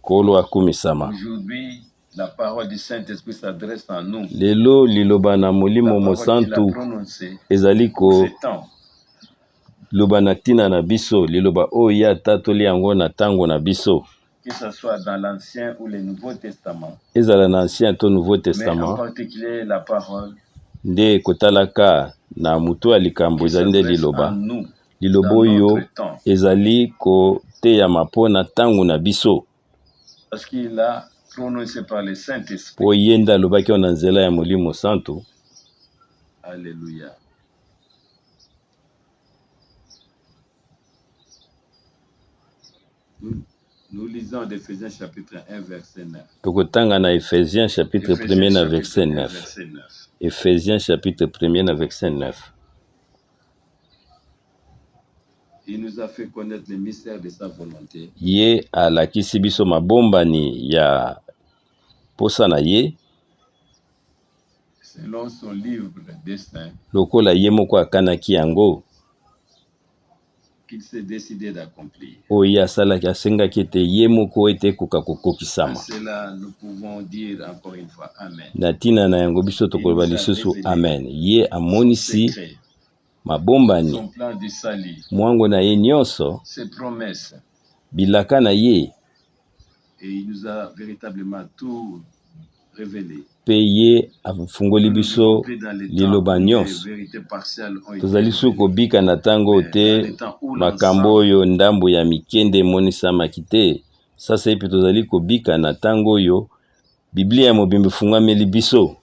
S2: Kolo akumisama.
S3: Aujourd'hui, la parole du Saint-Esprit s'adresse à nous.
S2: Lelo liloba na molimo mosantu ezali ko loba na tina na biso, liloba oya tatoli yango na tango na biso.
S3: Que ce soit dans l'Ancien ou le Nouveau Testament.
S2: Ezala na Ancien to Nouveau Testament.
S3: Mais en particulier la parole.
S2: Nde kotalaka na mutu ya likambo ezali nde liloba. Liloba oyo ezali ko te ya mapona tango na biso.
S3: Parce qu'il a prononcé par le Saint-Esprit.
S2: Po yenda lobaki na nzela ya molimo santo.
S3: Alléluia. Nous lisons d'Éphésiens chapitre 1 verset 9.
S2: Tokotanga na Éphésiens chapitre 1 na verset 9. Éphésiens chapitre 1 na verset 9.
S3: Il nous a fait connaître les mystères de sa volonté.
S2: Ye alakisi biso mabombani ya posa na ye.
S3: Selon son livre destin.
S2: Lokola ye moko akanaki yango.
S3: Qu'il s'est décidé d'accomplir.
S2: Oya asalaki asengaki ete ye moko ete koka kokokisama.
S3: Cela nous pouvons dire encore une fois amen.
S2: Na tina na yango biso tokoloba lisusu amen. Ye amonisi mabombani.
S3: Son plan du salut.
S2: Mwango na ye nyonso.
S3: Ses promesses.
S2: Bilaka na ye.
S3: Et il nous a véritablement tout révélé.
S2: Pe ye afungoli biso liloba nyonso. Tozali su kobika na tango te makambo oyo ndambo ya mikende emonisamaki te. Sasa epe tozali kobika na tango oyo Biblia ya mobimba efungwameli biso.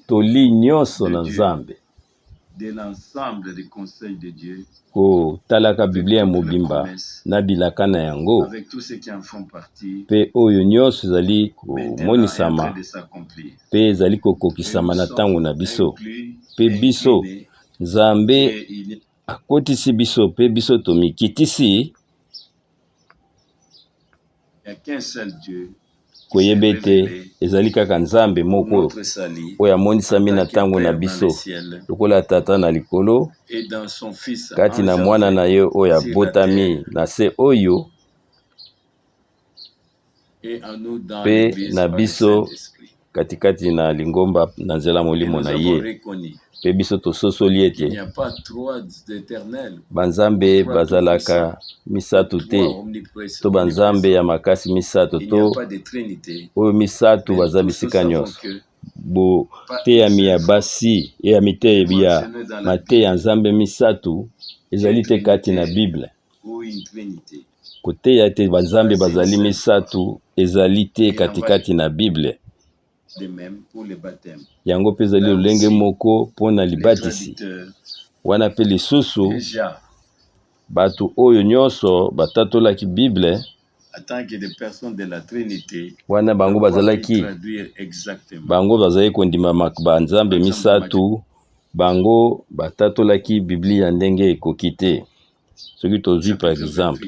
S2: Toli nyonso na Nzambe.
S3: De l'ensemble des conseils de Dieu.
S2: Ko talaka Biblia ya mobimba na bilaka na yango.
S3: Avec tous ceux qui en font partie.
S2: Pe oyo nyonso ezali komonisama. Pe ezali kokokisama na tango na biso. Pe biso Nzambe akotisi biso pe biso tomikitisi.
S3: Il n'y a qu'un seul Dieu.
S2: Koyebete ezali kaka Nzambe moko oyo amonisami na tango na biso lokola tata na likolo kati na mwana na ye oyo abotami na se oyo pe na biso katikati na lingomba na nzela molimo na ye pe biso tososoli ete banzambe bazalaka misato te to banzambe ya makasi misato to oyo misato baza bisika nyonso bo teyami ya basi eyami te ya mate ya nzambe misato ezali te kati na Bible. Koteya te banzambe bazali misato ezali te katikati na Bible. Yango pe ezali lolenge moko mpona libatisi. Wana pe lisusu bato oyo nyonso batatolaki Bible
S3: en tant que des personnes de la Trinité,
S2: wana bango bazalaki
S3: traduire exactement.
S2: Bango bazali kondima banzambe misatu, bango batatolaki Biblia ndenge ekoki te. Soki tozwi par exemple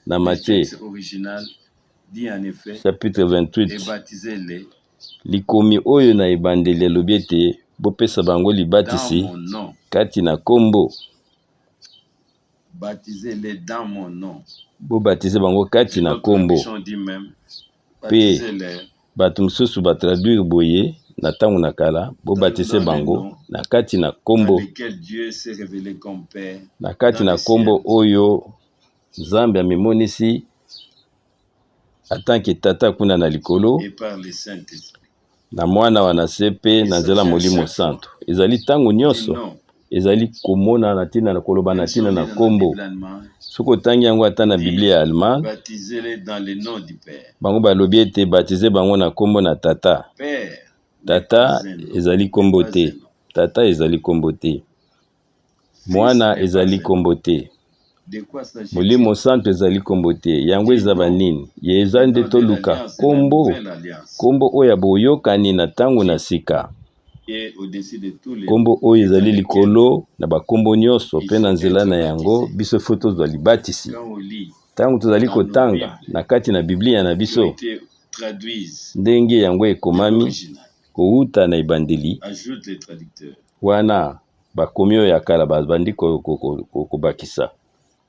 S2: na Matthieu chapitre 28 likomi oyo na ebandeli elobi ete bopesa bango libatisi kati na kombo.
S3: Baptisez-les dans mon nom.
S2: Bobatize bango kati na kombo. Pe bato mosusu batraduire boye na ntango na kala bobatize bango na kati na kombo. Na kati na kombo oyo Nzambe amemonisi atanke tata kuna na likolo na mwana wana se pe na nzela Molimo Santo. Ezali ntango nyonso ezali komona na tina na koloba na tina na kombo. Soko tangi yango ata na Biblia ya Allemand bango balobi ete batize bango na kombo na tata. Tata ezali kombo te. Tata ezali kombo te. Mwana ezali kombo te. Molimo Santo ezali kombo te. Yango ezaba nini? Yeza nde toluka kombo. Kombo oyo boyokani na tango na sika. Kombo oyo ezali likolo na bakombo nyonso pe na nzela na yango biso fo tozwa libatisi. Tango tozali kotanga na kati na Biblia na biso ndenge yango ekomami kouta na ebandeli wana bakomi oyo ya kala bandi kobakisa.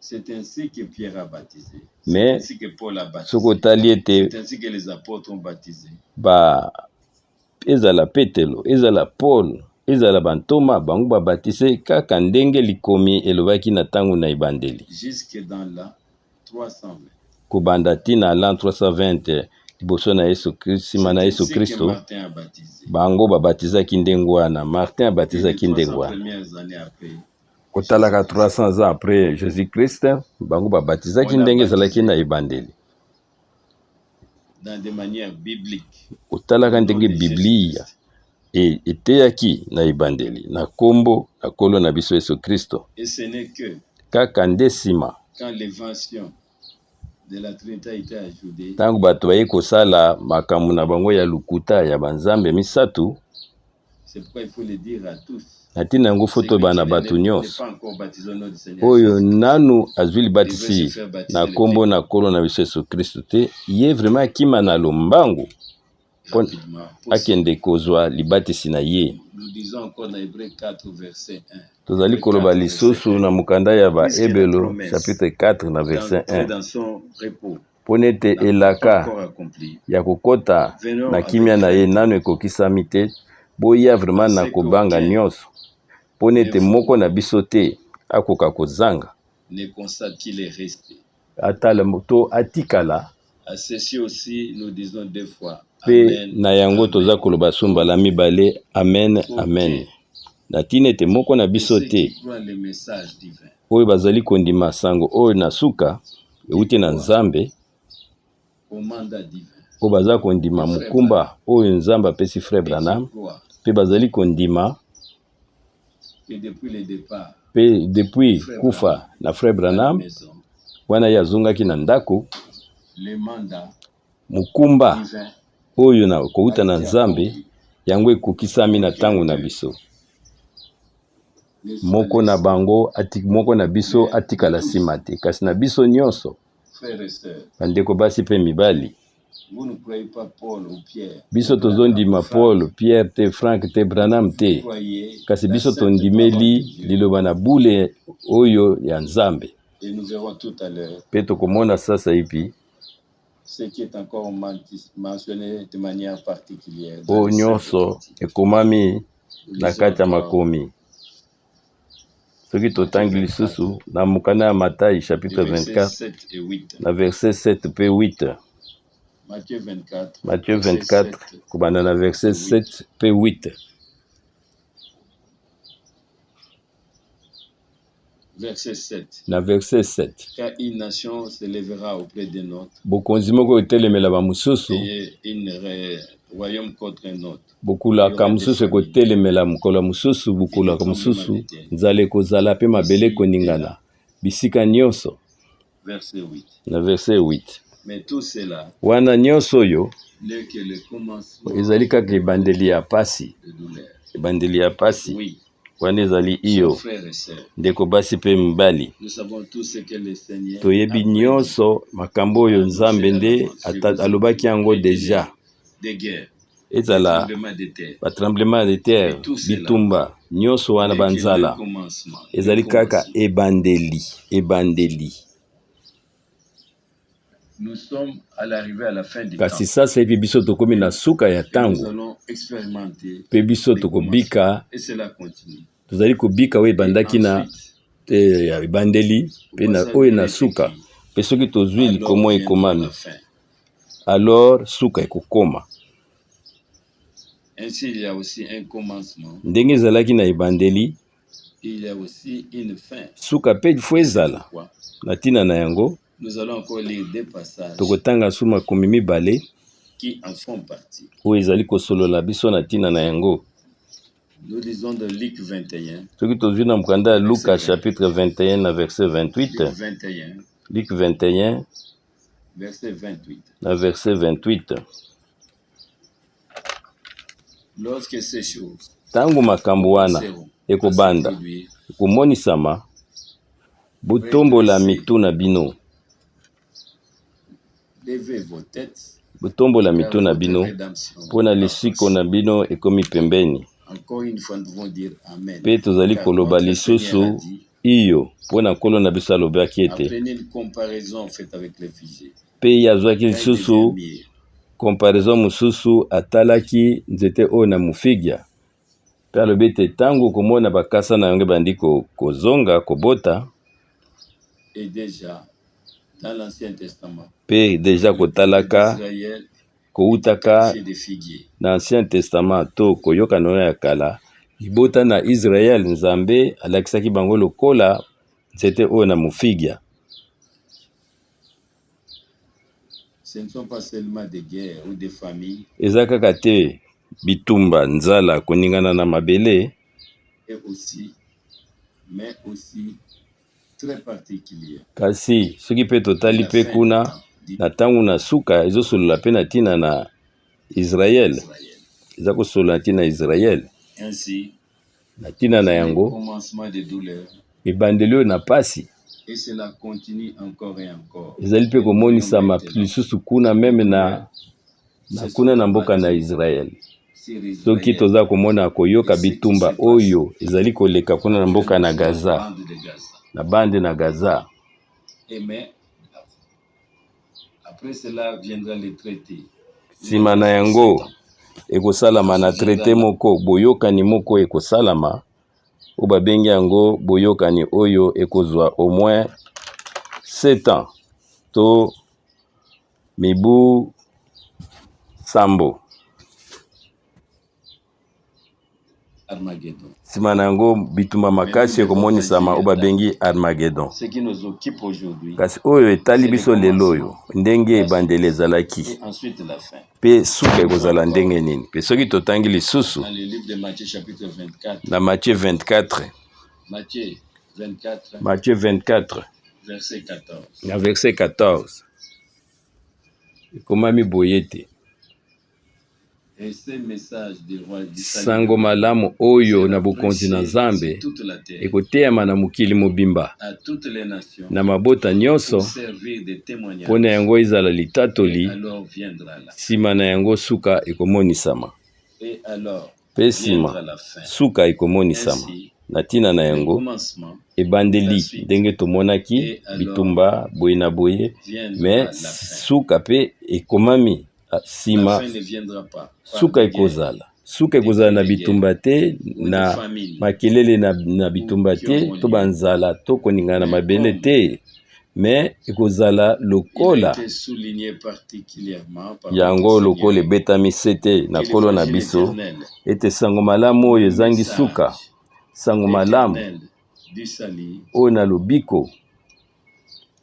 S3: C'est ainsi que Pierre a baptisé.
S2: Mais
S3: c'est ainsi que Paul a baptisé. C'est ainsi que les apôtres ont baptisé.
S2: Ezala Petelo, ezala Paul, ezala Bantoma, bango babatise kaka ndenge likomi elobaki na tango na ebandeli.
S3: Jusque dans l'an 320.
S2: Kubanda tina l'an 320 liboso na Yesu Kristo, sima na Yesu Kristo. Bango babatizaki ndengo wana. Martin abatizaki ndengo wana. Kotalaka 300 ans après Jésus-Christ, bango babatizaki ndenge ezalaki na ebandeli.
S3: Dans des manières bibliques.
S2: Kotalaka ndenge Biblia eteyaki na ebandeli na kombo na kolo na biso Yesu Kristo.
S3: Et ce n'est que
S2: kaka nde sima
S3: quand l'évasion de la Trinité a été ajoutée.
S2: Tango bato baye kosala makambo na bango ya lukuta ya banzambe misatu.
S3: C'est pourquoi il faut le dire à tous.
S2: Natina yango foto bana bato nyonso oyo nanu azwi libatisi na kombo na kolo na biso Yesu Kristo te ye vraiment kima na lombangu akende kozwa libatisi na ye. Tozali koloba lisusu na mukanda ya ba Ebelo chapitre 4 na verset 1 ponete elaka ya kokota na kimia na ye nanu ekokisami te boya vraiment na kobanga nyonso ponete moko na biso te akoka kozanga atala moto atikala.
S3: À ceci aussi nous disons deux fois
S2: pe na yango toza koloba sumbala mibale amen amen. Na tinete moko na biso te oyo bazali kondima sango oyo na suka euti na Nzambe oyo baza kondima mukumba oyo Nzambe apesi Frère Branham pe bazali kondima pe depuis kufa na Frère Branham wana yazungaki na ndako mukumba oyo na kouta na Nzambe yango ekokisami na tango na biso. Moko na bango moko na biso atikala sima te kasi na biso nyonso bandeko basi pe mibali biso tozondima Paul, Pierre te, Frank te, Branham te kasi biso tondimeli liloba na bule oyo ya Nzambe. Pe tokomona sasa ipi
S3: ce qui est encore mentionné de manière particulière.
S2: O nyonso ekomami na kati ya makomi. Soki totangi lisusu na mukana ya Matayi chapitre 24 na verset 7 pe 8. Matthieu 24 kubanda na verset 7 pe 8.
S3: Verset 7.
S2: Na verset 7.
S3: Car une nation se lèvera auprès de notre.
S2: Bokonzi moko etelemela ba mususu.
S3: Et une royaume contre un autre.
S2: Bokula ka mususu ekotelemela mukolo mususu bukula ka mususu nzale kozala pe mabele koningana. Bisika nyonso.
S3: Verset 8.
S2: Na verset 8.
S3: Mais tout cela,
S2: wana nyonso oyo
S3: n'est que le commencement
S2: ezali kaka ebandeli ya pasi,
S3: de douleur.
S2: ebandeli ya pasi.
S3: Oui,
S2: Wana ezali
S3: chers
S2: iyo
S3: frères et sœurs,
S2: ndeko basi mpe mibali,
S3: nous savons tous ce que le Seigneur
S2: toyebi
S3: a prévu.
S2: nyonso makambo oyo Nzambe nde alobaki yango deja,
S3: Des guerres, des
S2: ezala
S3: tremblements de terre.
S2: batremblement de terre, bitumba nyonso wana banzala, ezali kaka ebandeli, ebandeli.
S3: Nous sommes à l'arrivée à la fin du
S2: Kasi
S3: temps.
S2: sasa hivi biso tokomi na suka ya
S3: Et nous
S2: tango,
S3: allons expérimenter
S2: mpe biso
S3: des
S2: tokobika,
S3: commencements. Et cela continue.
S2: tozali kobika oyo
S3: Et
S2: ebandaki na
S3: ensuite,
S2: ya ebandeli mpe na oyo na suka, mpe soki tozwi
S3: alors
S2: likomo
S3: viendra
S2: ekomami,
S3: la fin.
S2: alors suka ekokoma.
S3: Ainsi, il y a aussi un commencement.
S2: Ndenge ezalaki na ebandeli,
S3: Il y a aussi une fin.
S2: suka mpe fo ezala.
S3: Pourquoi?
S2: Na ntina na yango
S3: Nous allons encore lire des passages
S2: tokotanga su makomi mibale
S3: qui en font partie.
S2: oyo ezali kosolola biso na ntina na yango.
S3: Nous lisons de Luc 21.
S2: Soki tozwi na mokanda ya Luka chapitre 21 na verset 28,
S3: Luc 21,
S2: Luc 21
S3: verset 28.
S2: na verset 28.
S3: Lorsque ces choses
S2: Tango makambo wana
S3: seront
S2: ekobanda
S3: à se produire,
S2: ekomonisama, botombola mitu na bino,
S3: levez vos têtes,
S2: botombola
S3: car
S2: mitu na
S3: votre
S2: bino,
S3: rédemption
S2: mpona lisiko na bino ekomi pembeni.
S3: Encore une fois, nous devons dire Amen.
S2: Mpe tozali
S3: Car
S2: koloba
S3: notre Seigneur
S2: lisusu
S3: a dit,
S2: iyo mpona nkolo na biso alobaki ete,
S3: apprenez une comparaison faite avec les figés.
S2: mpe ye azwaki
S3: Quand il
S2: lisusu
S3: devient mûr,
S2: comparaison mosusu atalaki nzete oyo na mufigya, mpe alobi ete ntango okomona bakasa na yango ebandi kozonga kobota,
S3: et déjà dans l'Ancien Testament,
S2: mpe deja kotalaka
S3: Israël
S2: koutaka
S3: qualifié de figuier.
S2: na Ancien Testament to koyoka na oyo ya kala, libota na Israel Nzambe alakisaki bango lokola nzete oyo na mufigya.
S3: Ce ne sont pas seulement des guerres ou des familles,
S2: Eza kaka te bitumba, nzala, koningana na mabele,
S3: et aussi, mais aussi très particulier.
S2: kasi soki mpe totali mpe kuna na ntango na suka ezosolola mpe na ntina na Israel, eza kosolola na ntina na Israel.
S3: Ainsi,
S2: Na ntina na
S3: le
S2: yango
S3: commencement des douleurs,
S2: ebandeli oyo na pasi
S3: et cela continue encore et encore.
S2: ezali mpe komonisama lisusu kuna meme na kuna na mboka na Israel. Soki toza komona koyoka bitumba oyo ezali koleka kuna na mboka na Gaza, na bande na Gaza.
S3: Mais après cela viendra le traité.
S2: Sima na yango ekosalama na traité moko, boyokani moko ekosalama, oyo babengi yango boyokani oyo ekozwa au moins 7 ans to mibu sambo.
S3: Armageddon.
S2: Sima na yango bitumba makasi ekomonisama oyo babengi Armageddon.
S3: Ce qui nous occupe aujourd'hui,
S2: Kasi oyo etali biso lelo oyo ndenge ebandeli ezalaki,
S3: et ensuite la fin.
S2: mpe suka ekozala ndenge nini. Mpe soki totangi lisusu
S3: Dans le livre de Matthieu chapitre 24,
S2: na Matthieu 24,
S3: Matthieu 24,
S2: Matthieu 24
S3: verset 14.
S2: na verset 14 ekomami boye te,
S3: Et ce message du roi du salut
S2: sango malamu oyo na bokonzi na Nzambe
S3: toute la terre,
S2: ekoteyama na mokili mobimba
S3: à toutes les nations,
S2: na mabota nyonso,
S3: pour servir de témoignage.
S2: mpona yango ezala litatoli,
S3: Alors viendra la fin.
S2: nsima na yango suka ekomonisama.
S3: Et alors
S2: Mpe nsima
S3: viendra la fin.
S2: suka ekomonisama.
S3: Ainsi,
S2: Na ntina na
S3: le
S2: yango
S3: commencement
S2: ebandeli ndenge tomonaki bitumba boye na boye,
S3: viendra
S2: me
S3: la fin.
S2: suka mpe ekomami
S3: La
S2: nsima
S3: fin ne viendra pas.
S2: suka ekozala. Suka ekozala na bitumba te, na makelele na bitumba te, to banzala to koningana na mabele te, me ekozala lokola
S3: Il était souligné particulièrement par
S2: yango
S3: notre
S2: lokola
S3: Seigneur
S2: ebetami sete na
S3: que
S2: nkolo na
S3: l'évangile
S2: biso
S3: éternel,
S2: ete sango malamu oyo ezangi suka, sango malamu
S3: éternel du salut,
S2: oyo na lobiko,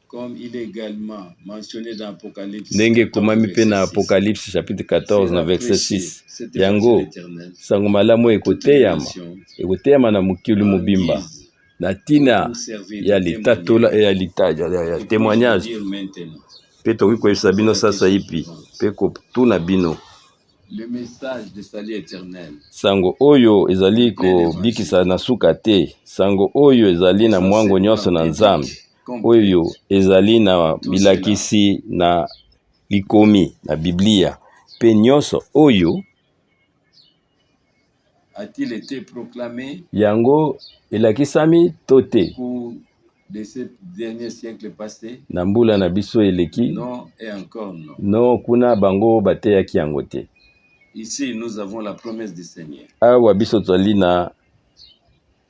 S3: comme il est également mentionné dans Apocalypse
S2: ndenge
S3: 14,
S2: ekomami mpe na
S3: verset 6.
S2: Apocalypse chapitre 14 na verset 6.
S3: Cet
S2: Yango
S3: évangile éternel,
S2: sango malamu oyo
S3: toutes les
S2: ekoteyama,
S3: nations,
S2: ekoteyama na mokili mobimba na ntina
S3: pour servir
S2: ya
S3: de
S2: litatola
S3: témoignage.
S2: ya
S3: Et puis, je
S2: témoignage.
S3: veux dire maintenant,
S2: Pe tokoyebisa bino sasa ipi pe kotuna bino
S3: le message de salut éternel.
S2: Sango oyo ezali kobikisa na suka te. Sango oyo ezali na mwango nyonso na Nzambe. Oyo ezali na bilakisi na likomi na Biblia. Pe nyonso oyo
S3: a-t-il été proclamé
S2: yango elakisami to te
S3: de ce dernier siècle passé?
S2: Na mbula na biso eleki?
S3: Non et encore non.
S2: Non, kuna bango bateyaki yango te.
S3: Ici, nous avons la promesse du Seigneur.
S2: Awa biso tozali na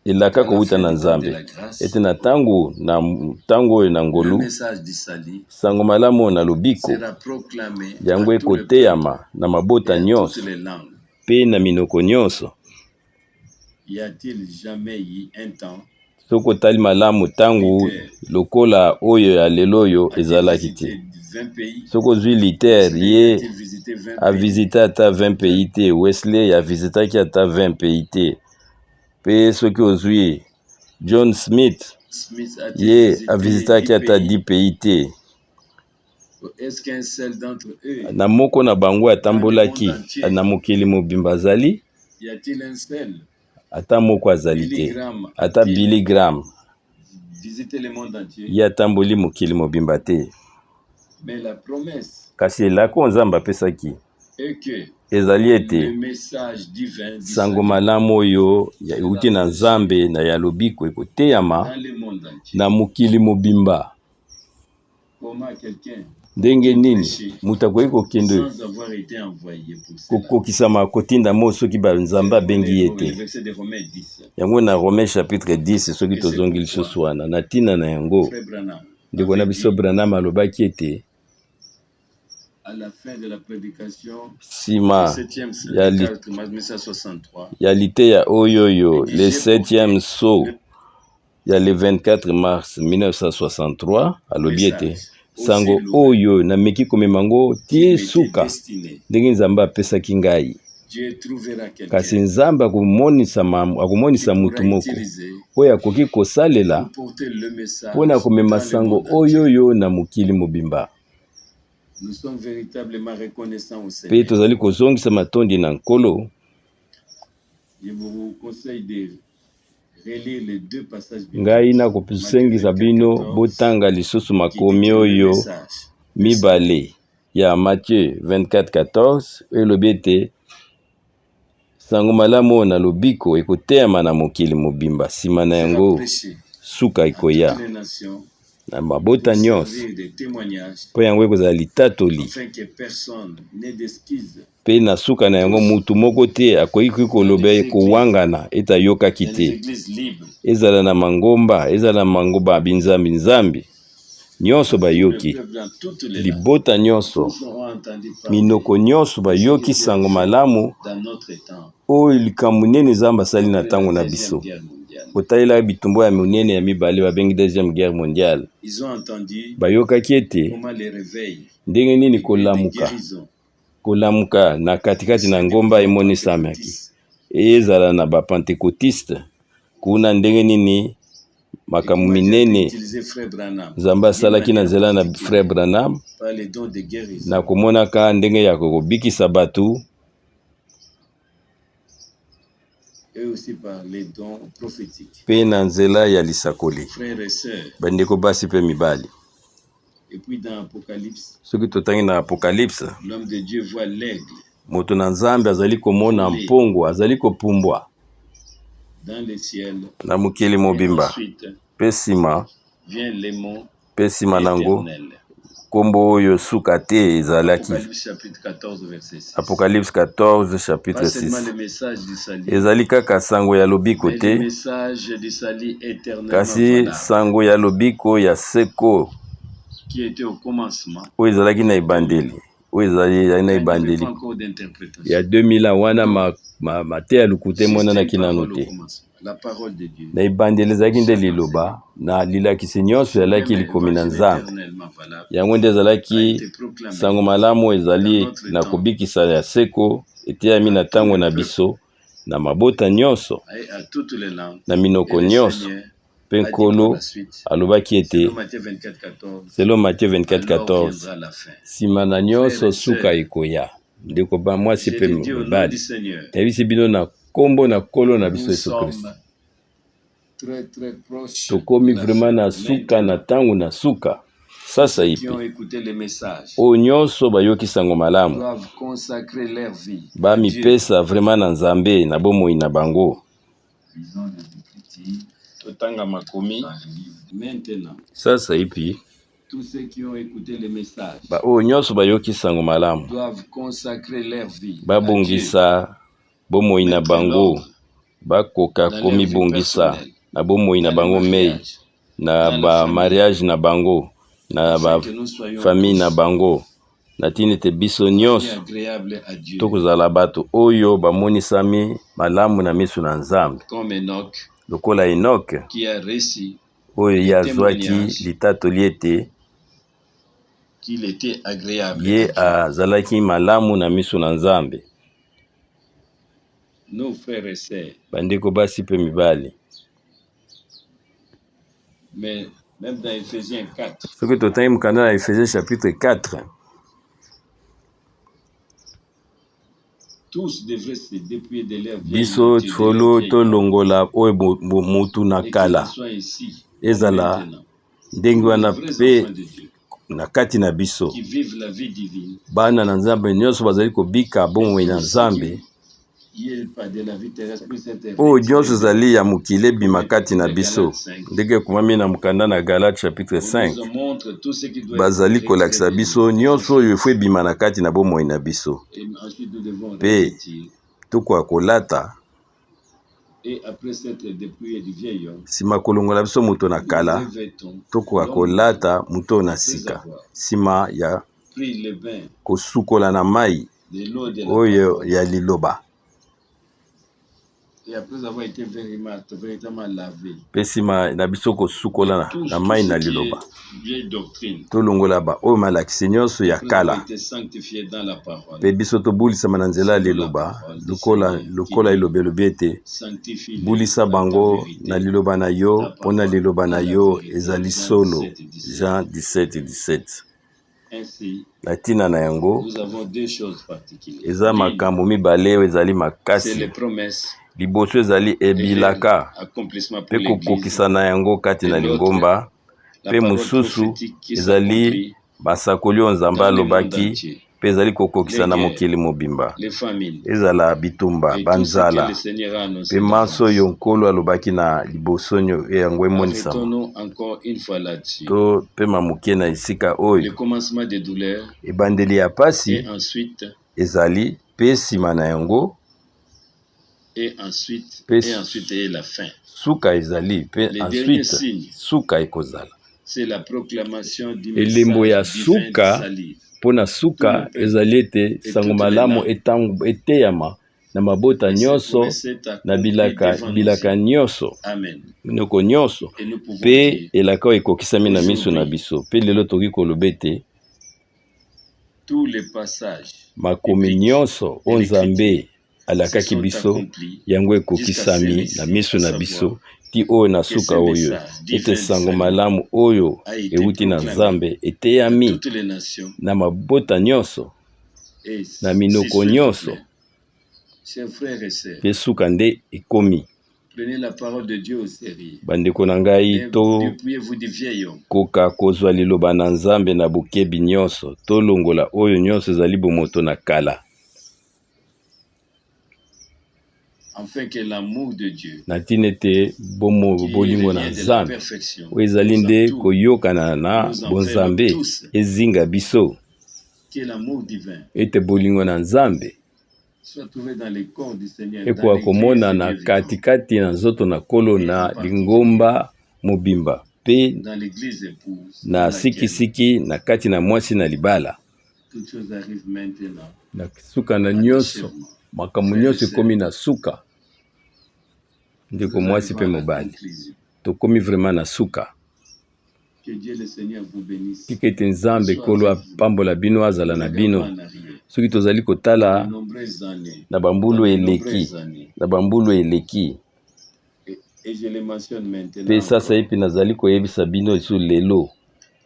S2: elaka kowuta na Nzambe. Ete na tango oyo na ngolu, sango malamu na lobiko yango ekoteyama na mabota nyonso pe na minoko nyonso.
S3: Y a-t-il jamais eu un temps
S2: soko tali malamu tango lokola oyo ya lelo oyo ezalaki te? Soko zwi Luther ye a visité ata 20 pays te, Wesley a visitaki ata 20 pays te, pe soki ozwi John Smith ye a visitaki ata 10 pays te.
S3: Est-ce qu'un seul d'entre eux
S2: na moko na bango atambolaki na mokili mobimba azali?
S3: Y a-t-il un seul?
S2: Ata moko azali te. Ata Billy Graham
S3: visiter le monde entier.
S2: Ye atamboli mokili mobimba te.
S3: Mais la promesse
S2: kasi elako Nzambe apesaki ezali ete sango malamu oyo euti na Nzambe na ya lobiko ekoteyama na mokili mobimba. Ndenge nini mutu akoki kokende kokokisama kotinda mo soki Nzambe abengi ye te? Yango na Romains chapitre 10 soki tozongi lisusu wana na tina na yango ndeko na biso Branham alobaki ete
S3: à la fin de la prédication,
S2: sima ya liteya oyoyo le 7e saut ya le 24 mars 1963 alobi ete sango oyo nameki komemango tie suka ndenge Nzambe apesaki ngai. Kasi Nzambe akomonisa mutu moko oyo akoki kosalela mpona komema sango oyoyo na mokili mobimba.
S3: Nous sommes véritablement reconnaissants au
S2: Pe
S3: Seigneur.
S2: tozali kozongisa matondi na Nkolo.
S3: Je vous conseille de relire les deux passages bibliques.
S2: Ngai na kopusengisa bino botanga lisusu makomi oyo mibale ya Matthieu 24:14 elobi ete sango malamu na lobiko ekoteyama na mokili mobimba, sima na yango suka ekoya na mabota nyonso mpo yango ekozala litatoli. Pe na suka na yango mutu moko te akoki koloba kowangana ete ayokaki te. Ezala na mangomba, ezala na mangomba binzambi nzambi nyonso bayoki, libota nyonso, minoko nyonso bayoki sango malamu oyo likambo nene Nzambe asali na tango na biso. Kotalela bitumbu ya monene ya mibale babengi deuxième guerre mondiale. Bayokaki ete ndenge nini kolamuka na katikati na ngomba emonisamaki. Ezala na bapentekotiste kuna ndenge nini makambo minene Nzambe asalaki na nzela na frère Branham na komonaka ndenge ya kobikisa batu pe na nzela ya lisakoli. Bandeko basi pe mibali, soki totangi na Apocalypse, moto na Nzambe azali komona mpongo, azali kopumbwa na mokili mobimba. Pe sima nango kombo oyo suka te ezalaki. Apocalypse 14 chapitre 6 ezali kaka sango ya lobiko te, kasi sango ya lobiko ya seko oyo ezalaki na ebandeli, oyo ezali na ebandeli ya 2000 wana mate ya lukute monanaki nano te. Na ebandeli ezalaki nde liloba na lilakisi nyonso ezalaki likomi na Nzambe. Yango nde ezalaki sango malamu ezali na kobikisa ya seko eteyami na tango na biso na mabota nyonso na minoko nyonso Mpe Nkolo alobaki ete selon Matthieu 24:14 nsima na nyonso suka ekoya. Ndeko ba mwasi mpe mibali nayebisi bino na kombo na Nkolo na biso Yesu Kristo tokomi vraiment na suka na ntango na suka. Sasa ipi oyo nyonso bayoki sango malamu bamipesa vraiment na Nzambe na bomoi na bango. Totanga makomi sasa ipi oyo nyonso bayoki sango malamu babongisa bomoi na bango, bakoka komibongisa na bomoi na bango mei na ba mariage na bango na ba famille na bango na tini te biso nyonso tokozala bato oyo bamonisami malamu na miso na Nzambe lokola Enoch oyo yazwaki litatoli ete ye azalaki malamu na miso na Nzambe. Bandeko basi pe mibali, soki totangi mokanda na Ephésiens chapitre 4, biso folo tolongola oyo mutu na kala ezala ndenge wana pe na kati na biso bana na Nzambe nyonso bazali kobika bomoi na Nzambe oyo nyonso ezali ya mokili ebima kati na biso ndenge ekomami na mokanda na Galate chapitre 5 bazali kolakisa biso nyonso oyo efo ebima na kati na bomoi na biso mpe tokoka kolata nsima kolongola biso moto na kala tokoka kolata moto na sika nsima ya kosukola na mai oyo ya liloba mpe nsima na biso kosukola na mai na liloba tolongola ba oyo malakisi nyonso ya kala mpe biso tobulisama na nzela ya liloba lokola elobi elobi ete bulisa bango na liloba na yo mpo na liloba na yo ezali solo. Jean 17:17. Na ntina na yango eza makambo mibale oyo ezali makasi. Liboso ezali ebilaka mpe kokokisa na yango kati na lingomba, mpe mosusu ezali basakoli oyo Nzambe alobaki mpe ezali kokokisa na mokili mobimba, ezala bitumba banzala mpe maso oyo Nkolo alobaki na liboso yango emonisama to pema moke na esika oyo ebandeli ya pasi ezali mpe nsima na yango suka ezali mpe ensuite suka ekozala. Elembo ya suka mpona suka ezali ete sango malamu eteyama na mabota nyonso na bilaka nyonso minoko nyonso mpe elaka oyo ekokisami na miso na biso. Mpe lelo toki koloba ete makomi nyonso oyo Nzambe alakaki biso yango ekokisami na miso na biso ti oyo na suka oyo ete sango malamu oyo euti na Nzambe eteyami na mabota nyonso na minoko nyonso mpe suka nde ekomi. Bandeko na ngai tokoka kozwa liloba na Nzambe na bokebi nyonso tolongola oyo nyonso ezali bomoto na kala na ntina ete bolingo na Nzambe oyo ezali nde koyokana na bonzambe ezinga biso ete bolingo na Nzambe ekoka komona na katikati na nzoto na Nkolo na lingomba mobimba mpe na sikisiki na kati na mwasi na libala na suka na nyonso makambo nyonso ekomi na suka. Ndeko mwasi pe mobali tokomi vraiment na suka. Tika ete Nzambe Nkolo apambola bino azala na bino soki tozali kotala na bambulu eleki
S3: Et je le mentionne maintenant.
S2: Pe sasa hivi nazali koyebisa bino isu lelo.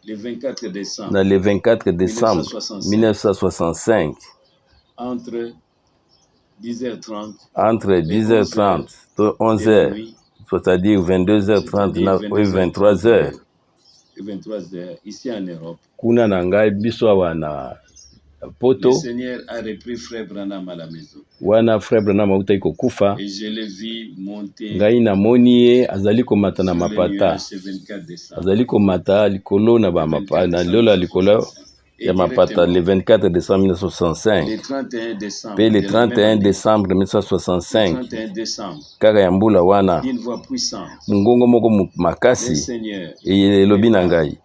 S3: Le 24 décembre.
S2: Na le 24 décembre 1965.
S3: Entre 10h30.
S2: Entre 10h30 et 11h. C'est-à-dire 22h30 et 23h.
S3: 23h ici en Europe.
S2: Kuna na ngai biso wana poto.
S3: Le Seigneur a repris Frère Branham à la maison.
S2: Wana Frère Branham auta iko kufa.
S3: Et je l'ai vu monter.
S2: Ngai na moni ye azali komata na mapata. Azali komata likolo na ba mapata na lola likolo ya mapata le 24 décembre 1965.
S3: Le 31 décembre.
S2: Pe le 31 décembre 1965.
S3: Le 31 décembre.
S2: Kaka ya mbula wana.
S3: D'une voix puissante.
S2: Mungongo moko makasi. Et elobi na ngai.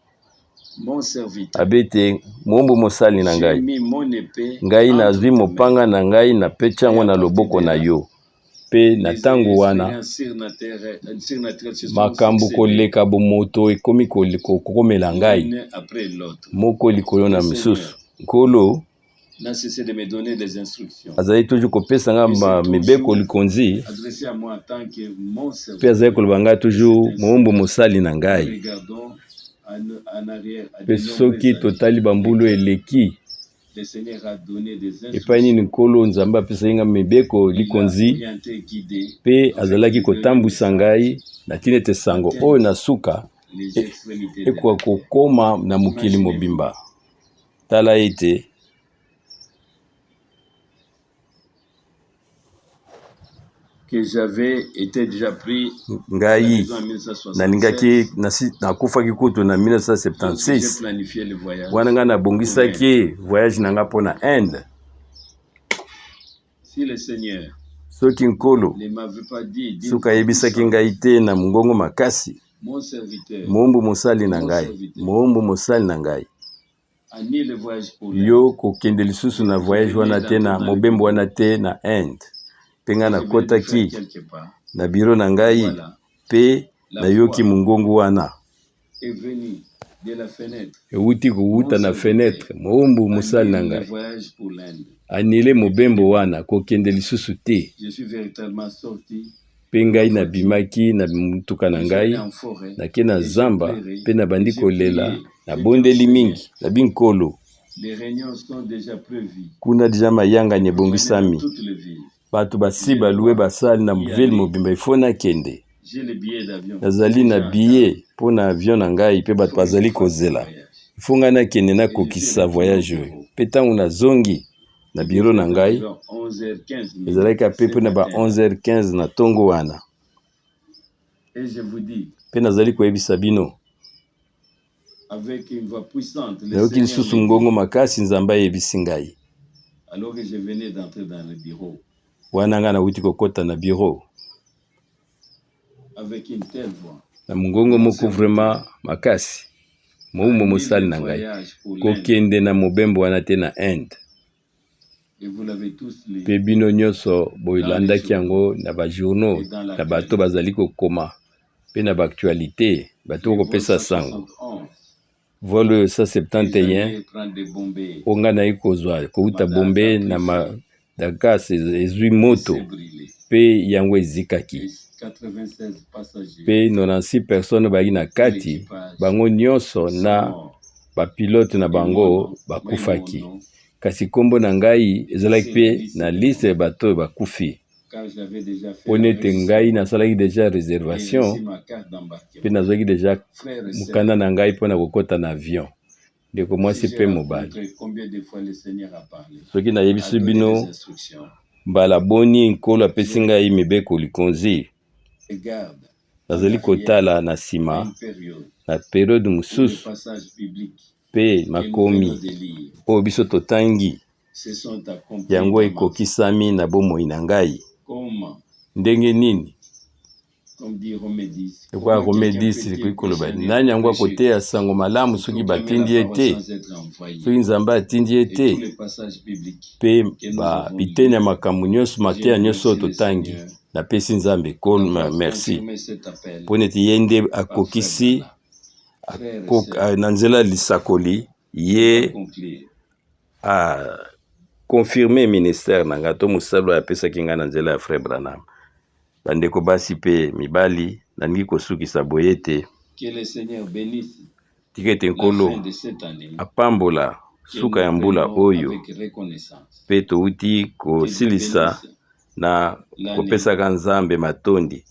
S3: Mon serviteur.
S2: Abete mombo mosali na ngai. Ngai nazwi mopanga na ngai na pechango na loboko na yo. Pe na tango wana makambo koleka bomoto ekomi kokomela ngai moko likolo na misusu. Nkolo azali toujours kopesa nga mibeko likonzi pe azali koloba ngai toujours mombo mosali na ngai. Pe soki totali bambulu eleki epai nini nkolo nzambe apesaki nga mibeko likonzi pe azalaki kotambwisa ngai na ntina ete sango oyo na suka ekoka kokoma na mokili mobimba. Tala ete
S3: que j'avais été déjà pris
S2: ngai nalingaki nakufaki kutu na 1976 wana ngai nabongisaki voyage na nga mpo na Inde.
S3: Si le Seigneur
S2: soki nkolo soki ayebisaki ngai te na mongongo makasi mombu mosali na ngai, mombu mosali na ngai yo kokende lisusu na voyage wana te na mobembo wana te na Inde. Penga na kotaki na biro na ngai pe nayoki mongongo wana euti kowuta na fenêtre mombu mosali na ngai anile mobembo wana kokende lisusu te. Pe ngai nabimaki na mutuka na ngai nake na zamba pe nabandi kolela nabondeli mingi nabi nkolo kuna deja mayangani ebongisami bato basi baluwe basali na ville mobimba ifo nakende. Nazali na billet mpo na avion na ngai pe bato bazali kozela ifo ngai nakende nakokisa voyage oyo. Pe ntango nazongi na biro na ngai ezalaki apepe na ba 11h15 na ntongo wana. Pe nazali koyebisa bino nayoki lisusu ngongo makasi nzambe ayebisi ngai wana nga nauti kokota na biro na mongongo moko vraiment makasi mombo mosali na ngai kokende na mobembo wana te na Inde. Pe bino nyonso boyilandaki yango na bajournaux na bato bazali kokoma pe na baaktualité bato kokopesa sango. Vol 171 onga nayi kozwa kouta Bombe na Dakar ezwi moto pe yango ezikaki. Pe 96 personnes baki na kati bango nyonso na bapilote na bango bakufaki. Kasi kombo na ngai ezalaki pe na liste bato bakufi. Ponete ngai nasalaki deja réservation pe nazwaki deja mukanda na ngai mpona kokota na avion. Ndeko mwasi pe mobali. Soki nayebisi bino mbala boni nkolo apesi ngai mibeko likonzi nazali kotala na nsima na periode mosusu pe makomi oyo biso totangi yango ekokisami na bomoi na ngai. Ndenge nini ekwa Romedis likoki koloba nani yango akoteya sango malamu soki batindi ye te, soki nzambe atindi ye te. Pe biteni ya makambo nyonso mateya nyonso oyo totangi napesi nzambe kolma merci mpo neti ye nde akokisi na nzela lisakoli ye confirme ministère na nga to mosalo apesaki nga na nzela ya Frère Branham. bandeko basi pe mibali nalingi kosukisa boye ete
S3: Que le Seigneur bénisse
S2: tika ete
S3: la
S2: nkolo
S3: fin de cette année.
S2: apambola
S3: Que
S2: suka ya
S3: nous
S2: mbula
S3: prenons
S2: oyo
S3: avec reconnaissance.
S2: pe touti
S3: Que Dieu
S2: kosilisa
S3: bénisse
S2: na
S3: l'année.
S2: kopesaka nzambe matondi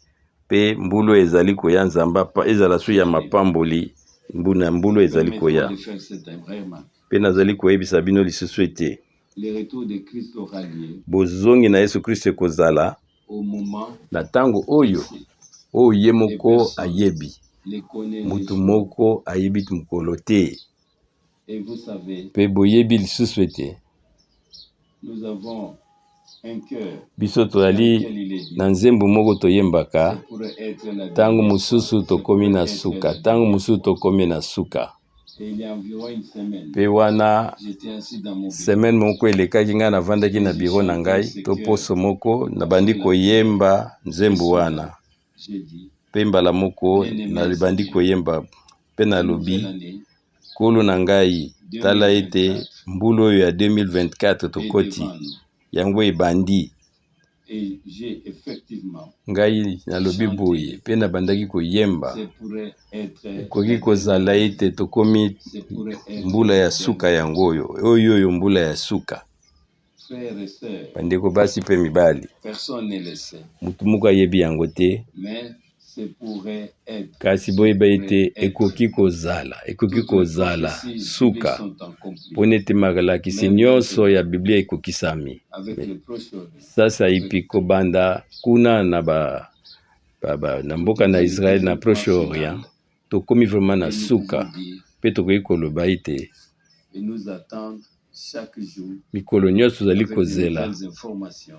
S2: pe mbulu ezali koya nzamba ezala su ya mapamboli mbulu ezali koya
S3: Permettez-moi de faire cette remarque.
S2: pe nazali koyebisa bino lisusu ete
S3: Le retour de Christ aura lieu
S2: bozongi na Yesu Kristo ekozala
S3: au moment
S2: na ntango oyo ye moko ayebi
S3: les connaît les
S2: mutu
S3: jours.
S2: moko ayebi mokolo te
S3: Et vous savez,
S2: pe boyebi lisusu ete
S3: nous avons un cœur
S2: biso
S3: dans
S2: toyali
S3: lequel il est dit,
S2: na nzembo moko toyembaka
S3: c'est pour être la
S2: ntango
S3: dernière
S2: mosusu
S3: fois, c'est
S2: tokomi
S3: pour
S2: na
S3: être
S2: suka
S3: la
S2: ntango
S3: dernière
S2: mosusu
S3: fois.
S2: tokomi na suka
S3: Et il y a environ une semaine,
S2: pe wana
S3: j'étais assis dans mon bureau.
S2: semaine moko elekaki ngai navandaki na biro na ngai to poso moko nabandi koyemba nzembo wana
S3: J'ai dit,
S2: pe mbala moko nabandi koyemba pe nalobi nkolo na ngai tala ete mbulu oyo ya 2024 tokoti yango ebandi.
S3: et j'ai effectivement,
S2: Ngai nalobi boye pe nabandaki koyemba
S3: c'est pour être
S2: ekoki kozala ete tokomi mbula ya suka yango oyo mbula ya suka.
S3: frères et sœurs,
S2: Bandeko basi pe mibali
S3: personne ne le sait,
S2: mutu moko ayebi yango te
S3: mais c'est pour être.
S2: kasi boyeba ete ekoki kozala suka mpona ete makalakisi nyonso ya biblia ekokisami.
S3: Avec le proche
S2: Sasa ipi kobanda kuna na mboka na Israel na Proche Orient tokomi vraiment na suka pe tokoki koloba ete
S3: et nous attendre chaque jour
S2: mikolo nyonso ezali
S3: avec de
S2: kozela
S3: nouvelles informations.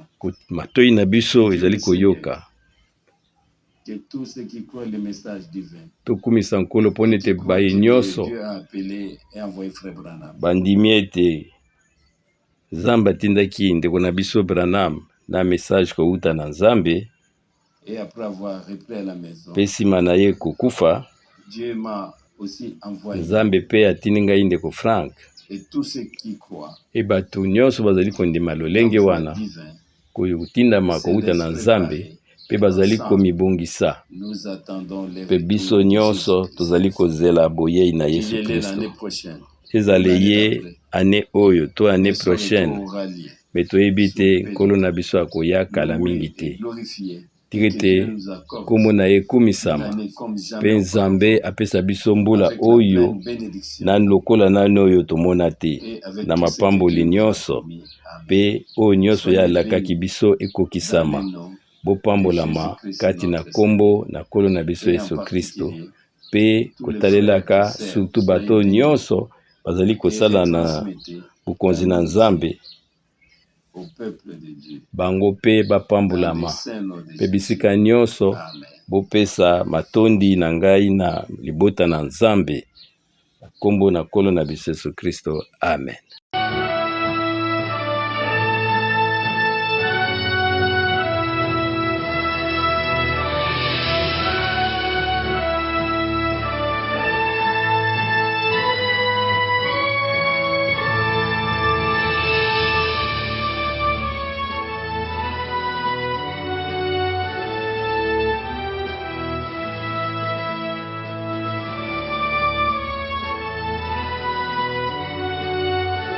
S2: matoi na biso ezali koyoka
S3: Que tous ceux qui croient le message divin,
S2: tokumisa nkolo mpona ete baye nyonso
S3: Dieu a appelé et envoyé frère Branham.
S2: bandimi ete Nzambe atindaki ndeko na biso Branham na message kouta na Nzambe
S3: Et après avoir repris à la maison,
S2: pe nsima na ye kokufa
S3: Dieu m'a aussi envoyé.
S2: Nzambe pe atindi ngai ndeko Frank
S3: Et tous ceux qui croient
S2: e bato nyonso bazali kondima lolenge wana
S3: divin,
S2: kotindama kouta na Nzambe pe bazali komibongisa
S3: nous attendons les
S2: pe biso nyonso tozali kozela boyei na Yesu
S3: l'année
S2: Kristo
S3: prochaine.
S2: ezale ye ane oyo to ane prochaine me toyebi te nkolo na biso akoya kala mingi te tiki te kombo na ye ekumisama mpe Nzambe apesa biso mbula oyo na lokola nani oyo tomona te na mapamboli nyonso mpe oyo nyonso ye alakaki biso ekokisama bopambolama kati na kombo na nkolo na biso Yesu Kristo mpe kotalelaka surtout bato nyonso bazali kosala na bukonzi na Nzambe bango pe bapambulama pe bisika nyonso bopesa matondi na ngai na libota na Nzambe kombo na nkolo na biso Yesu Kristo amen.